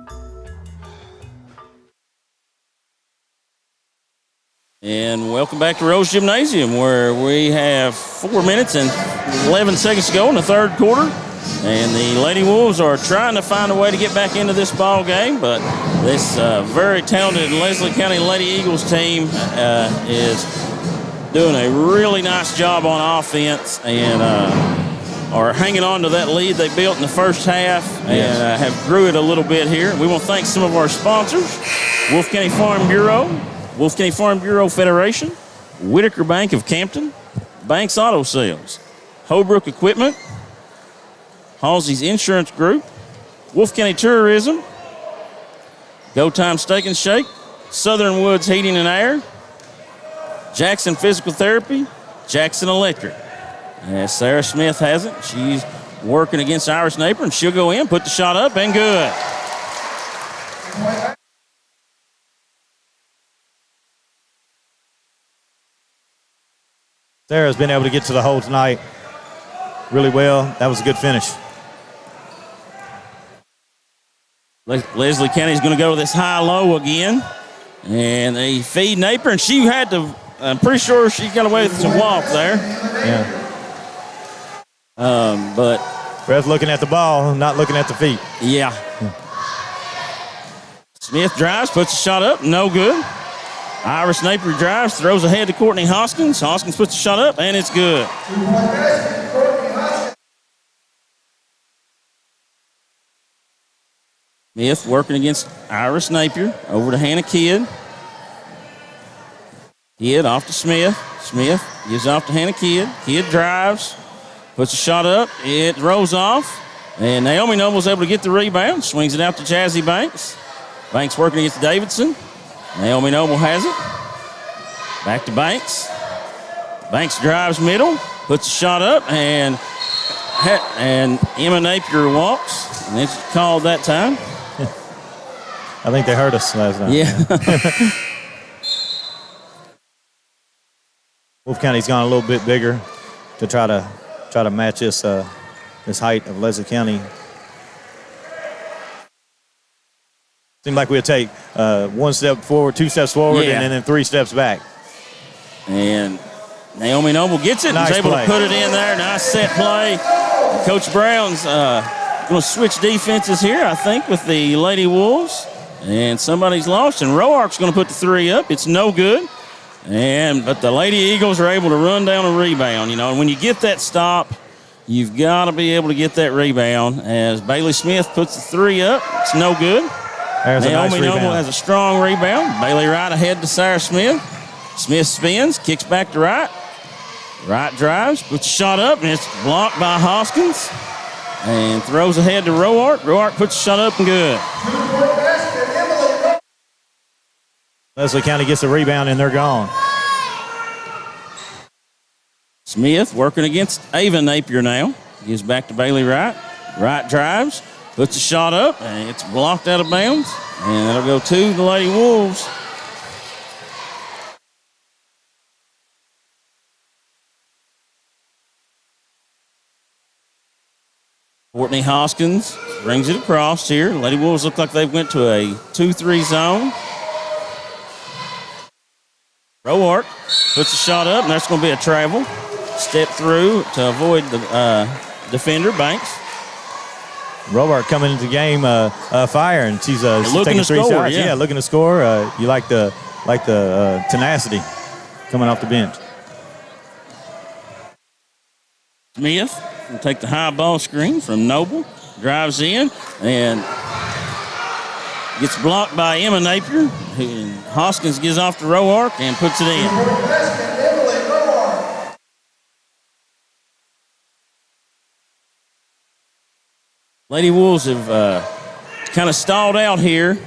And welcome back to Rose Gymnasium, where we have 4 minutes and 11 seconds to go in the third quarter. And the Lady Wolves are trying to find a way to get back into this ball game, but this very talented Leslie County Lady Eagles team is doing a really nice job on offense and are hanging on to that lead they built in the first half and have grew it a little bit here. We want to thank some of our sponsors: Wolfe County Farm Bureau, Wolfe County Farm Bureau Federation, Whitaker Bank of Campton, Banks Auto Sales, Holbrook Equipment, Halsey's Insurance Group, Wolfe County Tourism, Go Time Steak and Shake, Southern Woods Heating and Air, Jackson Physical Therapy, Jackson Electric. As Sarah Smith has it, she's working against Iris Napier, and she'll go in, put the shot up, and good. Sarah's been able to get to the hole tonight really well. That was a good finish. Leslie County's going to go with this high-low again. And they feed Napier, and she had to, I'm pretty sure she got away with some walk there. Yeah. But Ref looking at the ball, not looking at the feet. Yeah. Smith drives, puts a shot up, no good. Iris Napier drives, throws ahead to Courtney Hoskins. Hoskins puts a shot up, and it's good. Smith working against Iris Napier. Over to Hannah Kidd. Kidd off to Smith. Smith gives off to Hannah Kidd. Kidd drives, puts a shot up. It rolls off. And Naomi Noble's able to get the rebound. Swings it out to Jazzy Banks. Banks working against Davidson. Naomi Noble has it. Back to Banks. Banks drives middle, puts a shot up, and Emma Napier walks. And it's called that time. I think they hurt us last night. Yeah. Wolfe County's gone a little bit bigger to try to match this height of Leslie County. Seemed like we'd take 1 step forward, 2 steps forward, and then 3 steps back. And Naomi Noble gets it Nice and is able play. to put it in there. Nice set play. Coach Brown's going to switch defenses here, I think, with the Lady Wolves. And somebody's lost, and Roark's going to put the 3 up. It's no good. But the Lady Eagles are able to run down a rebound, and when you get that stop, you've got to be able to get that rebound. As Bailey Smith puts the 3 up, it's no good. There's a nice Naomi Noble rebound. has a strong rebound. Bailey Wright ahead to Sarah Smith. Smith spins, kicks back to Wright. Wright drives, puts a shot up, and it's blocked by Hoskins. And throws ahead to Roark. Roark puts a shot up and good. Leslie County gets a rebound, and they're gone. Smith working against Ava Napier now. Gives back to Bailey Wright. Wright drives, puts a shot up, and it's blocked out of bounds. And that'll go to the Lady Wolves. Courtney Hoskins brings it across here. Lady Wolves look like they went to a 2-3 zone. Roark puts a shot up, and that's going to be a travel. Step through to avoid the defender, Banks. Roark coming into the game fire, and she's looking taking to 3 score, shots. yeah. Looking to score. You like the tenacity coming off the bench. Smith will take the high ball screen from Noble. Drives in and gets blocked by Emma Napier. Hoskins gives off to Roark and puts it in. Lady Wolves have kind of stalled out here.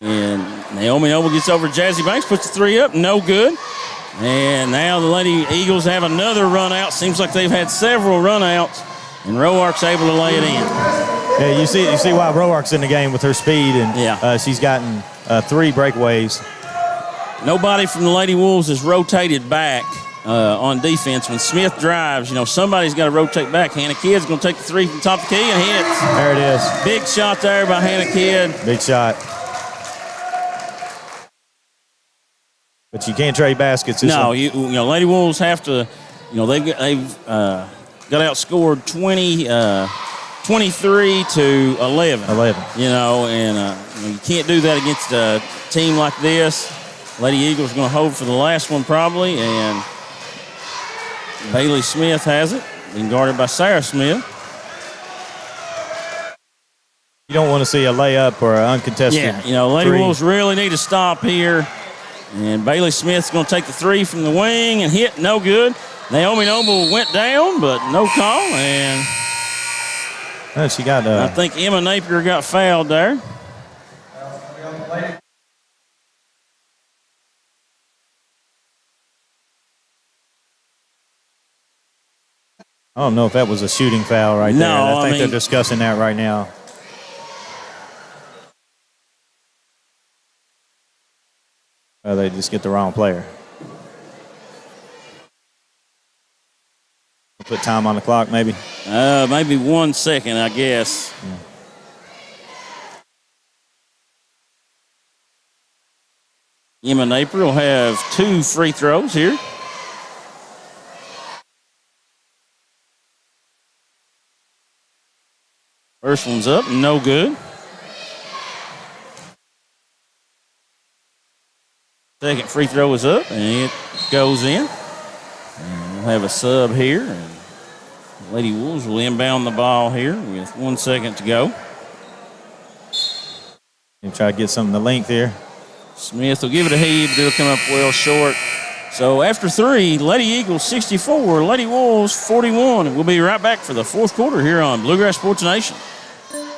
And Naomi Noble gets over Jazzy Banks, puts the 3 up, no good. And now the Lady Eagles have another run out. Seems like they've had several run outs, and Roark's able to lay it in. Yeah, you see why Roark's in the game with her speed, and she's gotten 3 breakaways. Nobody from the Lady Wolves has rotated back on defense. When Smith drives, somebody's got to rotate back. Hannah Kidd's going to take the 3 from the top of the key and hits. There it is. Big shot there by Hannah Kidd. Big shot. But you can't trade baskets. No, Lady Wolves have to. They've got outscored 23 to 11. 11. And you can't do that against a team like this. Lady Eagles going to hold for the last one probably, and Bailey Smith has it, being guarded by Sarah Smith. You don't want to see a layup or an uncontested. Yeah, Lady Wolves really need to stop here. And Bailey Smith's going to take the 3 from the wing and hit, no good. Naomi Noble went down, but no call. And she got. I think Emma Napier got fouled there. I don't know if that was a shooting foul right there. I think they're discussing that right now. They just get the wrong player. Put time on the clock, maybe? Maybe 1 second, I guess. Yeah. Emma Napier will have 2 free throws here. First one's up, no good. Second free throw is up, and it goes in. And we'll have a sub here. And Lady Wolves will inbound the ball here with 1 second to go. And try to get some of the length here. Smith will give it a heave, but it'll come up well short. So after 3, Lady Eagles 64, Lady Wolves 41. And we'll be right back for the 4th quarter here on Bluegrass Sports Nation.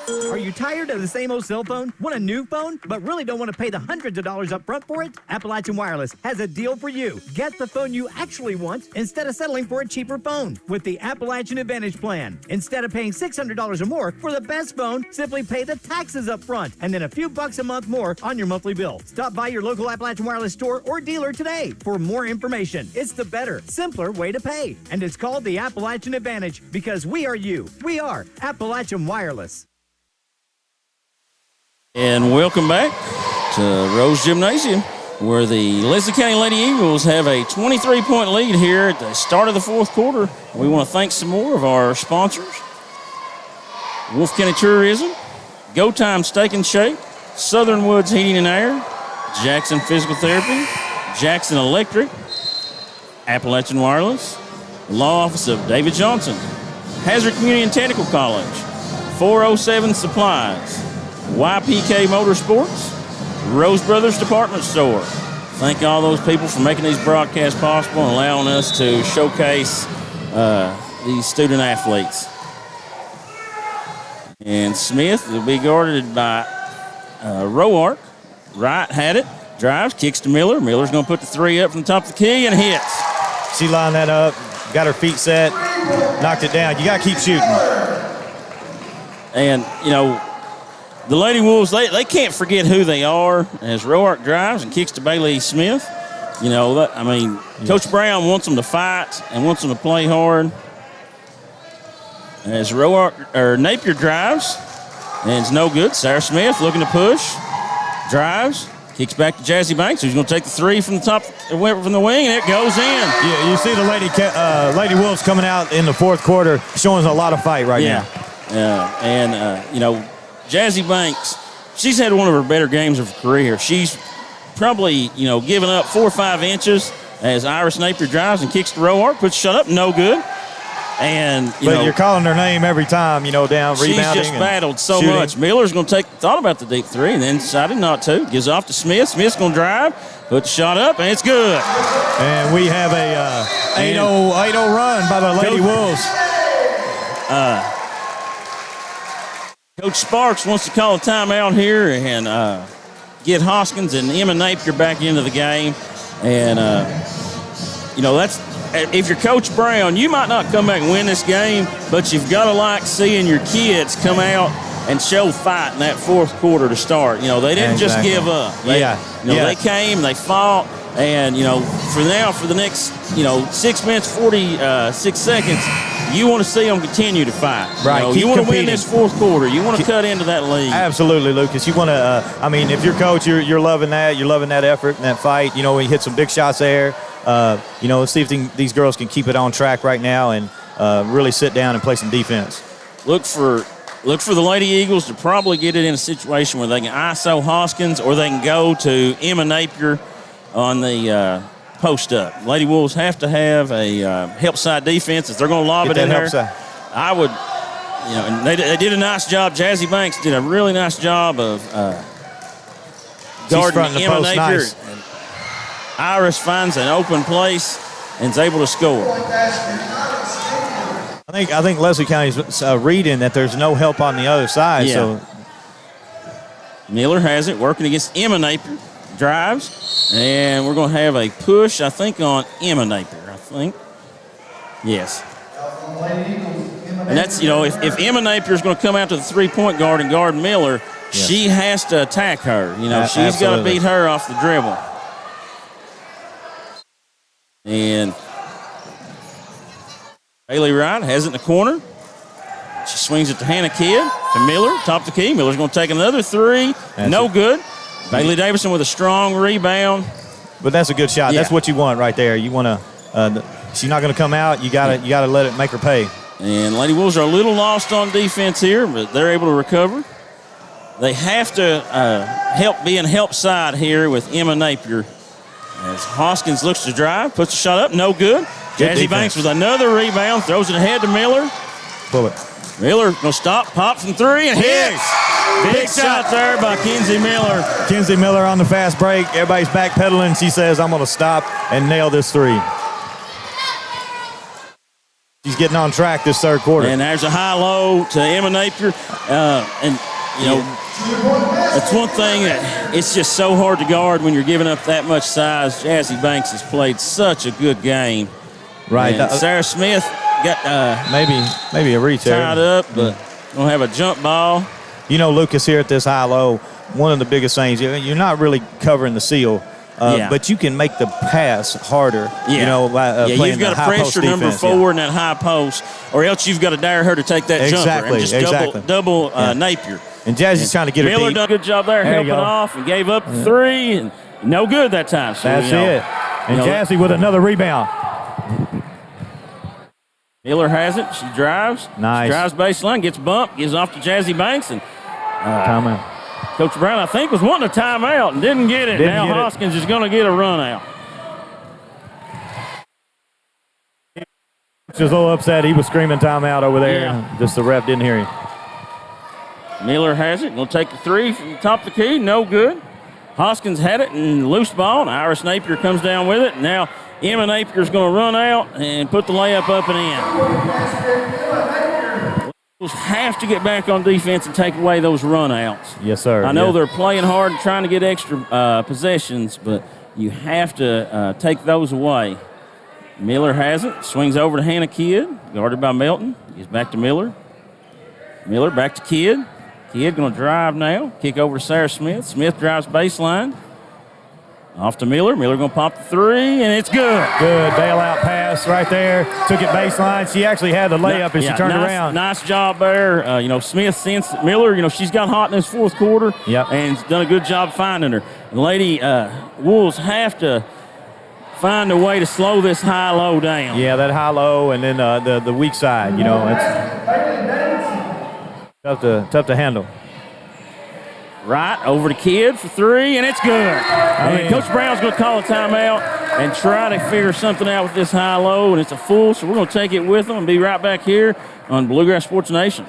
Are you tired of the same old cell phone? Want a new phone, but really don't want to pay the hundreds of dollars up front for it? Appalachian Wireless has a deal for you. Get the phone you actually want instead of settling for a cheaper phone with the Appalachian Advantage plan. Instead of paying $600 or more for the best phone, simply pay the taxes up front and then a few bucks a month more on your monthly bill. Stop by your local Appalachian Wireless store or dealer today for more information. It's the better, simpler way to pay. And it's called the Appalachian Advantage because we are you. We are Appalachian Wireless. And welcome back to Rose Gymnasium, where the Leslie County Lady Eagles have a 23-point lead here at the start of the 4th quarter. We want to thank some more of our sponsors: Wolfe County Tourism, Go Time Steak and Shake, Southern Woods Heating and Air, Jackson Physical Therapy, Jackson Electric, Appalachian Wireless, the Law Office of David Johnson, Hazard Community and Technical College, 407 Supplies, YPK Motorsports, Rose Brothers Department Store. Thank all those people for making these broadcasts possible and allowing us to showcase these student athletes. And Smith will be guarded by Roark. Wright had it, drives, kicks to Miller. Miller's going to put the 3 up from the top of the key and hits. She lined that up, got her feet set, knocked it down. You got to keep shooting. And, the Lady Wolves, they can't forget who they are as Roark drives and kicks to Bailey Smith. Coach Brown wants them to fight and wants them to play hard. As Napier drives, and it's no good. Sarah Smith looking to push, drives, kicks back to Jazzy Banks, who's going to take the 3 from the top, from the wing, and it goes in. Yeah, you see the Lady Wolves coming out in the 4th quarter, showing a lot of fight right now. Jazzy Banks, she's had one of her better games of her career. She's probably, given up 4 or 5 inches as Iris Napier drives and kicks to Roark, puts shot up, no good. And, you're calling her name every time, down, rebounding. She's just battled so shooting. much. Miller's going to thought about the deep 3 and then decided not to. Gives off to Smith. Smith's going to drive, puts the shot up, and it's good. And we have a 8-0 run by the Lady Wolves. Coach Sparks wants to call a timeout here and get Hoskins and Emma Napier back into the game. And that's if you're Coach Brown, you might not come back and win this game, but you've got to like seeing your kids come out and show fight in that fourth quarter to start. They didn't just give up. They came, they fought, and for the next 6 minutes 46 seconds, you want to see them continue to fight. Right. You want to win this fourth quarter. You want to cut into that lead. Absolutely, Lucas. You want to. If you're coach, you're loving that. You're loving that effort and that fight. He hit some big shots there. Let's see if these girls can keep it on track right now and really sit down and play some defense. Look for the Lady Eagles to probably get it in a situation where they can ISO Hoskins or they can go to Emma Napier on the post up. Lady Wolves have to have a help side defense. If they're going to lob it in there, I would, and they did a nice job. Jazzy Banks did a really nice job of guarding Emma Napier. Nice. Iris finds an open place and is able to score. I think Leslie County's reading that there's no help on the other side. Yeah. So Miller has it, working against Emma Napier. Drives, and we're going to have a push, I think, on Emma Napier, I think. Yes. And that's, if Emma Napier is going to come out to the three-point guard and guard Miller, she has to attack her. She's got to beat her off the dribble. And Bailey Wright has it in the corner. She swings it to Hannah Kidd, to Miller, top of the key. Miller's going to take another three. No good. Bailey Davison with a strong rebound. But that's a good shot. Yeah. That's what you want right there. You want to she's not going to come out. You got to let it make her pay. And Lady Wolves are a little lost on defense here, but they're able to recover. They have to be help side here with Emma Napier. As Hoskins looks to drive, puts a shot up, no good. Jazzy Banks with another rebound, throws it ahead to Miller. Pull it. Miller going to stop, pop from three, and hits. Big shot there by Kenzie Miller. Kenzie Miller on the fast break. Everybody's backpedaling. She says, I'm going to stop and nail this three. She's getting on track this third quarter. And there's a high-low to Emma Napier. That's one thing that it's just so hard to guard when you're giving up that much size. Jazzy Banks has played such a good game. Right. And Sarah Smith got maybe a reach there. Tied up, but going to have a jump ball. Lucas, here at this high-low, one of the biggest things, you're not really covering the seal, but you can make the pass harder, you've got to pressure number 4 in that high post, or else you've got to dare her to take that jumper and just double Napier. And Jazzy's trying to get her Miller deep. done a good job there helping off and gave up the three, and no good that time. So, that's it. And Jazzy with another rebound. Miller has it. She drives. Nice. She drives baseline, gets bumped, gives off to Jazzy Banks, and timeout. Coach Brown, I think, was wanting a timeout and didn't get it. Now Hoskins is going to get a run out. He was a little upset. He was screaming timeout over there. Yeah. Just the ref didn't hear him. Miller has it. Going to take the three from the top of the key. No good. Hoskins had it and loose ball, and Iris Napier comes down with it. Now Emma Napier's going to run out and put the layup up and in. Wolves have to get back on defense and take away those run outs. Yes, sir. I know they're playing hard and trying to get extra possessions, but you have to take those away. Miller has it. Swings over to Hannah Kidd, guarded by Melton. Gets back to Miller. Miller back to Kidd. Kidd going to drive now. Kick over to Sarah Smith. Smith drives baseline. Off to Miller. Miller going to pop the three, and it's good. Good bailout pass right there. Took it baseline. She actually had the layup as she turned around. Nice job there. Smith sensed Miller. She's got hot in this fourth quarter. Yep. And done a good job finding her. The Lady Wolves have to find a way to slow this high-low down. Yeah, that high-low and then the weak side. It's tough to handle. Right, over to Kidd for three, and it's good. Coach Brown's going to call a timeout and try to figure something out with this high-low, and it's a full, so we're going to take it with them and be right back here on Bluegrass Sports Nation.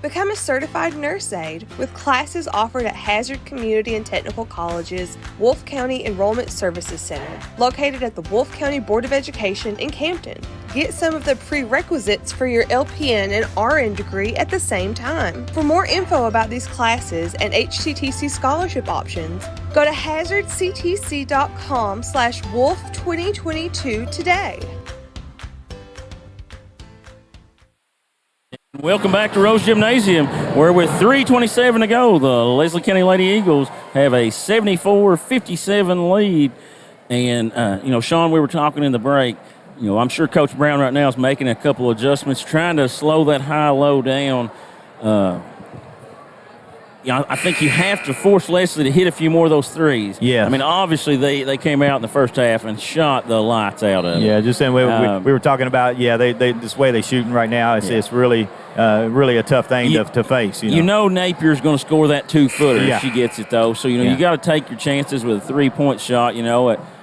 Become a certified nurse aide with classes offered at Hazard Community and Technical College's Wolfe County Enrollment Services Center, located at the Wolfe County Board of Education in Campton. Get some of the prerequisites for your LPN and RN degree at the same time. For more info about these classes and HCTC scholarship options, Go to hazardctc.com/wolf2022 today. Welcome back to Rose Gymnasium, where with 3:27 to go, the Leslie County Lady Eagles have a 74-57 lead. And, Sean, we were talking in the break. I'm sure Coach Brown right now is making a couple adjustments, trying to slow that high-low down. I think you have to force Leslie to hit a few more of those threes. Yeah. I mean, obviously they came out in the first half and shot the lights out of it. Yeah, just saying we were talking about, they this way they're shooting right now, it's really a tough thing to face. Napier's going to score that 2-footer if she gets it, though. So, you got to take your chances with a three-point shot.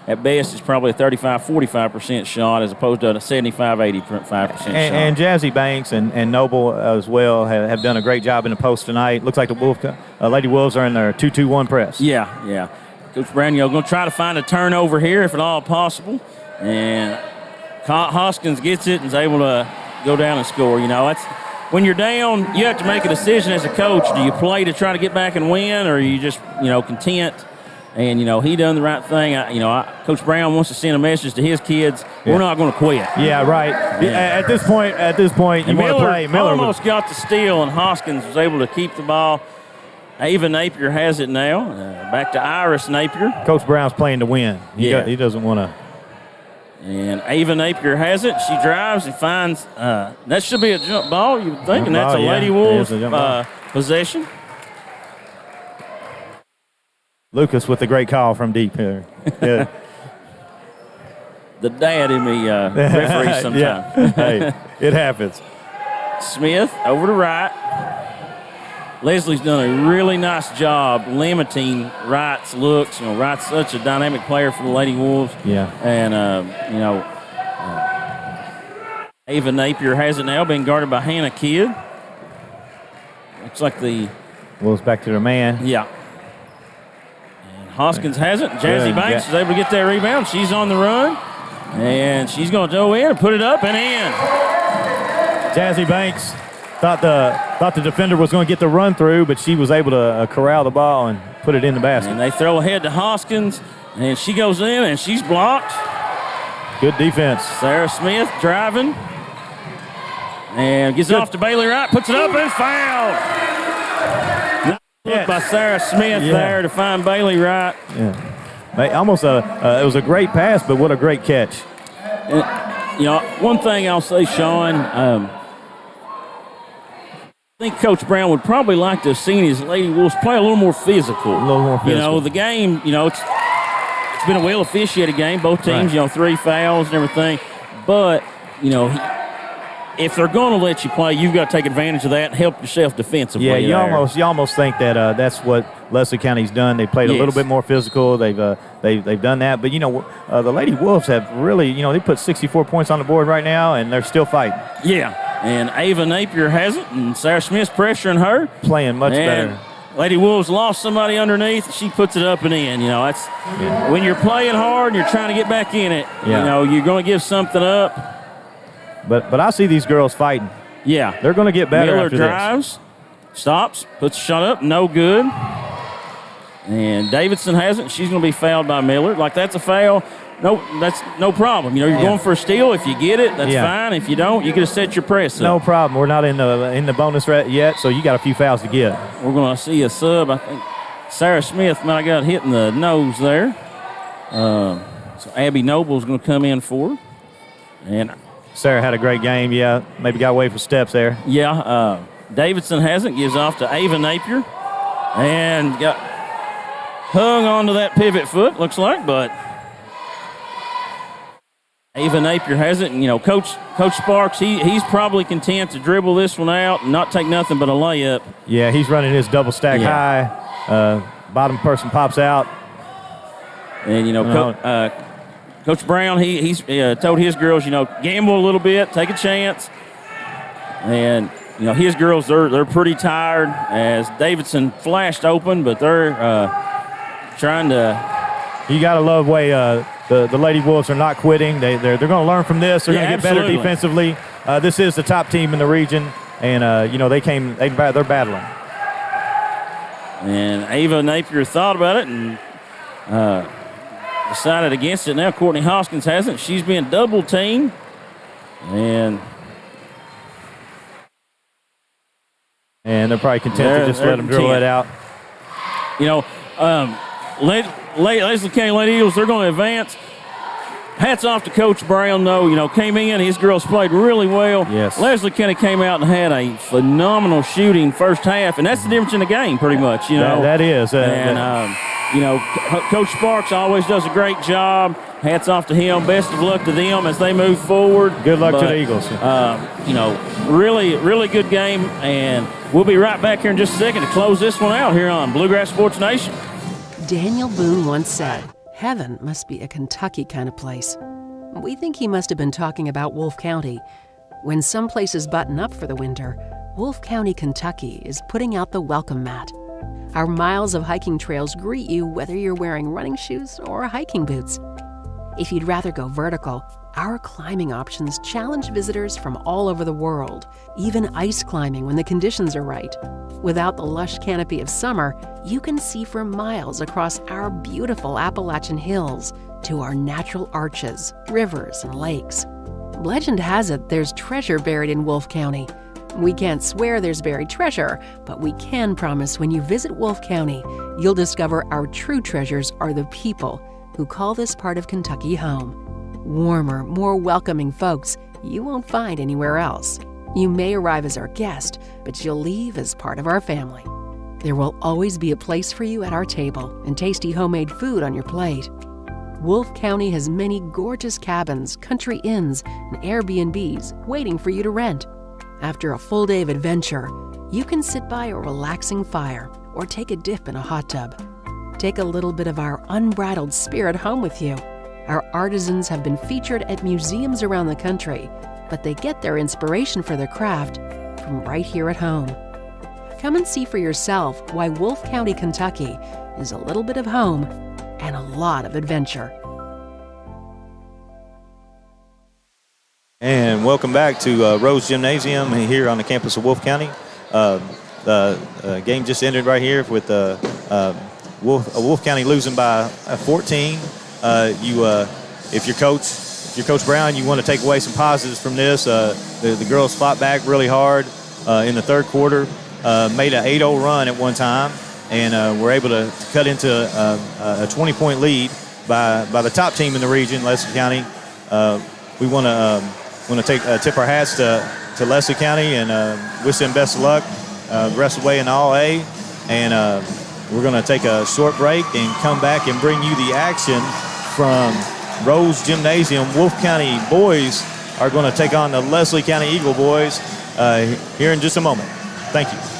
At best, it's probably a 35-45% shot as opposed to a 75-85% shot. And Jazzy Banks and Noble as well have done a great job in the post tonight. Looks like the Lady Wolves are in their 2-2-1 press. Yeah. Coach Brown, going to try to find a turnover here if at all possible. And Hoskins gets it and is able to go down and score. That's when you're down, you have to make a decision as a coach. Do you play to try to get back and win, or are you just, content? And, he done the right thing. Coach Brown wants to send a message to his kids. We're not going to quit. Yeah, right. Yeah. At this point, you want to play. Miller almost got the steal, and Hoskins was able to keep the ball. Ava Napier has it now. Back to Iris Napier. Coach Brown's playing to win. He doesn't want to. And Ava Napier has it. She drives and finds. That should be a jump ball, you would think, and that's a Lady Wolves possession. Lucas with a great call from deep here. Yeah. The dad in me referees sometimes. Hey, it happens. Smith over to Wright. Leslie's done a really nice job limiting Wright's looks. Wright's such a dynamic player for the Lady Wolves. Yeah. And, Ava Napier has it now, being guarded by Hannah Kidd. Looks like the Wolves back to their man. Yeah. Hoskins has it. Jazzy Banks is able to get that rebound. She's on the run, and she's going to go in and put it up and in. Jazzy Banks thought the defender was going to get the run through, but she was able to corral the ball and put it in the basket. And they throw ahead to Hoskins, and she goes in, and she's blocked. Good defense. Sarah Smith driving, and gets off to Bailey Wright, puts it up and fouled. Look by Sarah Smith there to find Bailey Wright. Yeah. Almost it was a great pass, but what a great catch. And, one thing I'll say, Sean, I think Coach Brown would probably like to have seen his Lady Wolves play a little more physical. The game, it's been a well officiated game. Both teams, 3 fouls and everything. But, if they're going to let you play, you've got to take advantage of that and help yourself defensively. Yeah, you almost think that that's what Leslie County's done. They played a little bit more physical. They've done that. But the Lady Wolves have really, they put 64 points on the board right now, and they're still fighting. Yeah, and Ava Napier has it, and Sarah Smith's pressuring her, playing much better. Lady Wolves lost somebody underneath. She puts it up and in. That's when you're playing hard and you're trying to get back in it. Yeah. You're going to give something up. But I see these girls fighting. Yeah. They're going to get better Miller after drives, stops, puts a shot up, no good. And Davidson has it. She's going to be fouled by Miller. That's a foul. No, that's no problem. You're going for a steal. If you get it, that's fine. If you don't, you get to set your press up. No problem. We're not in the bonus yet, so you got a few fouls to get. We're going to see a sub. I think Sarah Smith might have got hit in the nose there. So Abby Noble's going to come in for her. And Sarah had a great game, maybe got away for steps there. Yeah, Davidson hasn't, gives off to Ava Napier, and got hung onto that pivot foot, looks like, but Ava Napier has it, and, Coach Sparks, he's probably content to dribble this one out and not take nothing but a layup. Yeah, he's running his double stack high. Bottom person pops out. And, Coach Brown, he's told his girls, gamble a little bit, take a chance. And, his girls, they're pretty tired as Davidson flashed open, but they're trying to. You got to love the way the Lady Wolves are not quitting. They're going to learn from this. They're going to get better defensively. This is the top team in the region, and, they're battling. And Ava Napier thought about it and decided against it. Now Courtney Hoskins hasn't. She's been double teamed. And they're probably content to just let them drill it out. You know, Leslie County Lady Eagles, they're going to advance. Hats off to Coach Brown, though. You know, came in, his girls played really well. Yes. Leslie County came out and had a phenomenal shooting first half, and that's the difference in the game, pretty much. You know, that is. You know, Coach Sparks always does a great job. Hats off to him. Best of luck to them as they move forward. Good luck to the Eagles. You know, really, really good game, and we'll be right back here in just a second to close this one out here on Bluegrass Sports Nation. Daniel Boone once said, "Heaven must be a Kentucky kind of place." We think he must have been talking about Wolfe County. When some places button up for the winter, Wolfe County, Kentucky is putting out the welcome mat. Our miles of hiking trails greet you whether you're wearing running shoes or hiking boots. If you'd rather go vertical, our climbing options challenge visitors from all over the world, even ice climbing when the conditions are right. Without the lush canopy of summer, you can see for miles across our beautiful Appalachian hills to our natural arches, rivers, and lakes. Legend has it there's treasure buried in Wolfe County. We can't swear there's buried treasure, but we can promise when you visit Wolfe County, you'll discover our true treasures are the people who call this part of Kentucky home. Warmer, more welcoming folks you won't find anywhere else. You may arrive as our guest, but you'll leave as part of our family. There will always be a place for you at our table and tasty homemade food on your plate. Wolfe County has many gorgeous cabins, country inns, and Airbnbs waiting for you to rent. After a full day of adventure, you can sit by a relaxing fire or take a dip in a hot tub. Take a little bit of our unbridled spirit home with you. Our artisans have been featured at museums around the country, but they get their inspiration for their craft from right here at home. Come and see for yourself why Wolfe County, Kentucky is a little bit of home and a lot of adventure. And welcome back to Rose Gymnasium here on the campus of Wolfe County. The game just ended right here with Wolfe County losing by 14. If you're Coach Brown, you want to take away some positives from this. The girls fought back really hard in the third quarter, made an 8-0 run at one time, and were able to cut into a 20-point lead by the top team in the region, Leslie County. We want to tip our hats to Leslie County and wish them best of luck the rest of the way in All A. And we're going to take a short break and come back and bring you the action from Rose Gymnasium. Wolfe County boys are going to take on the Leslie County Eagle boys here in just a moment. Thank you.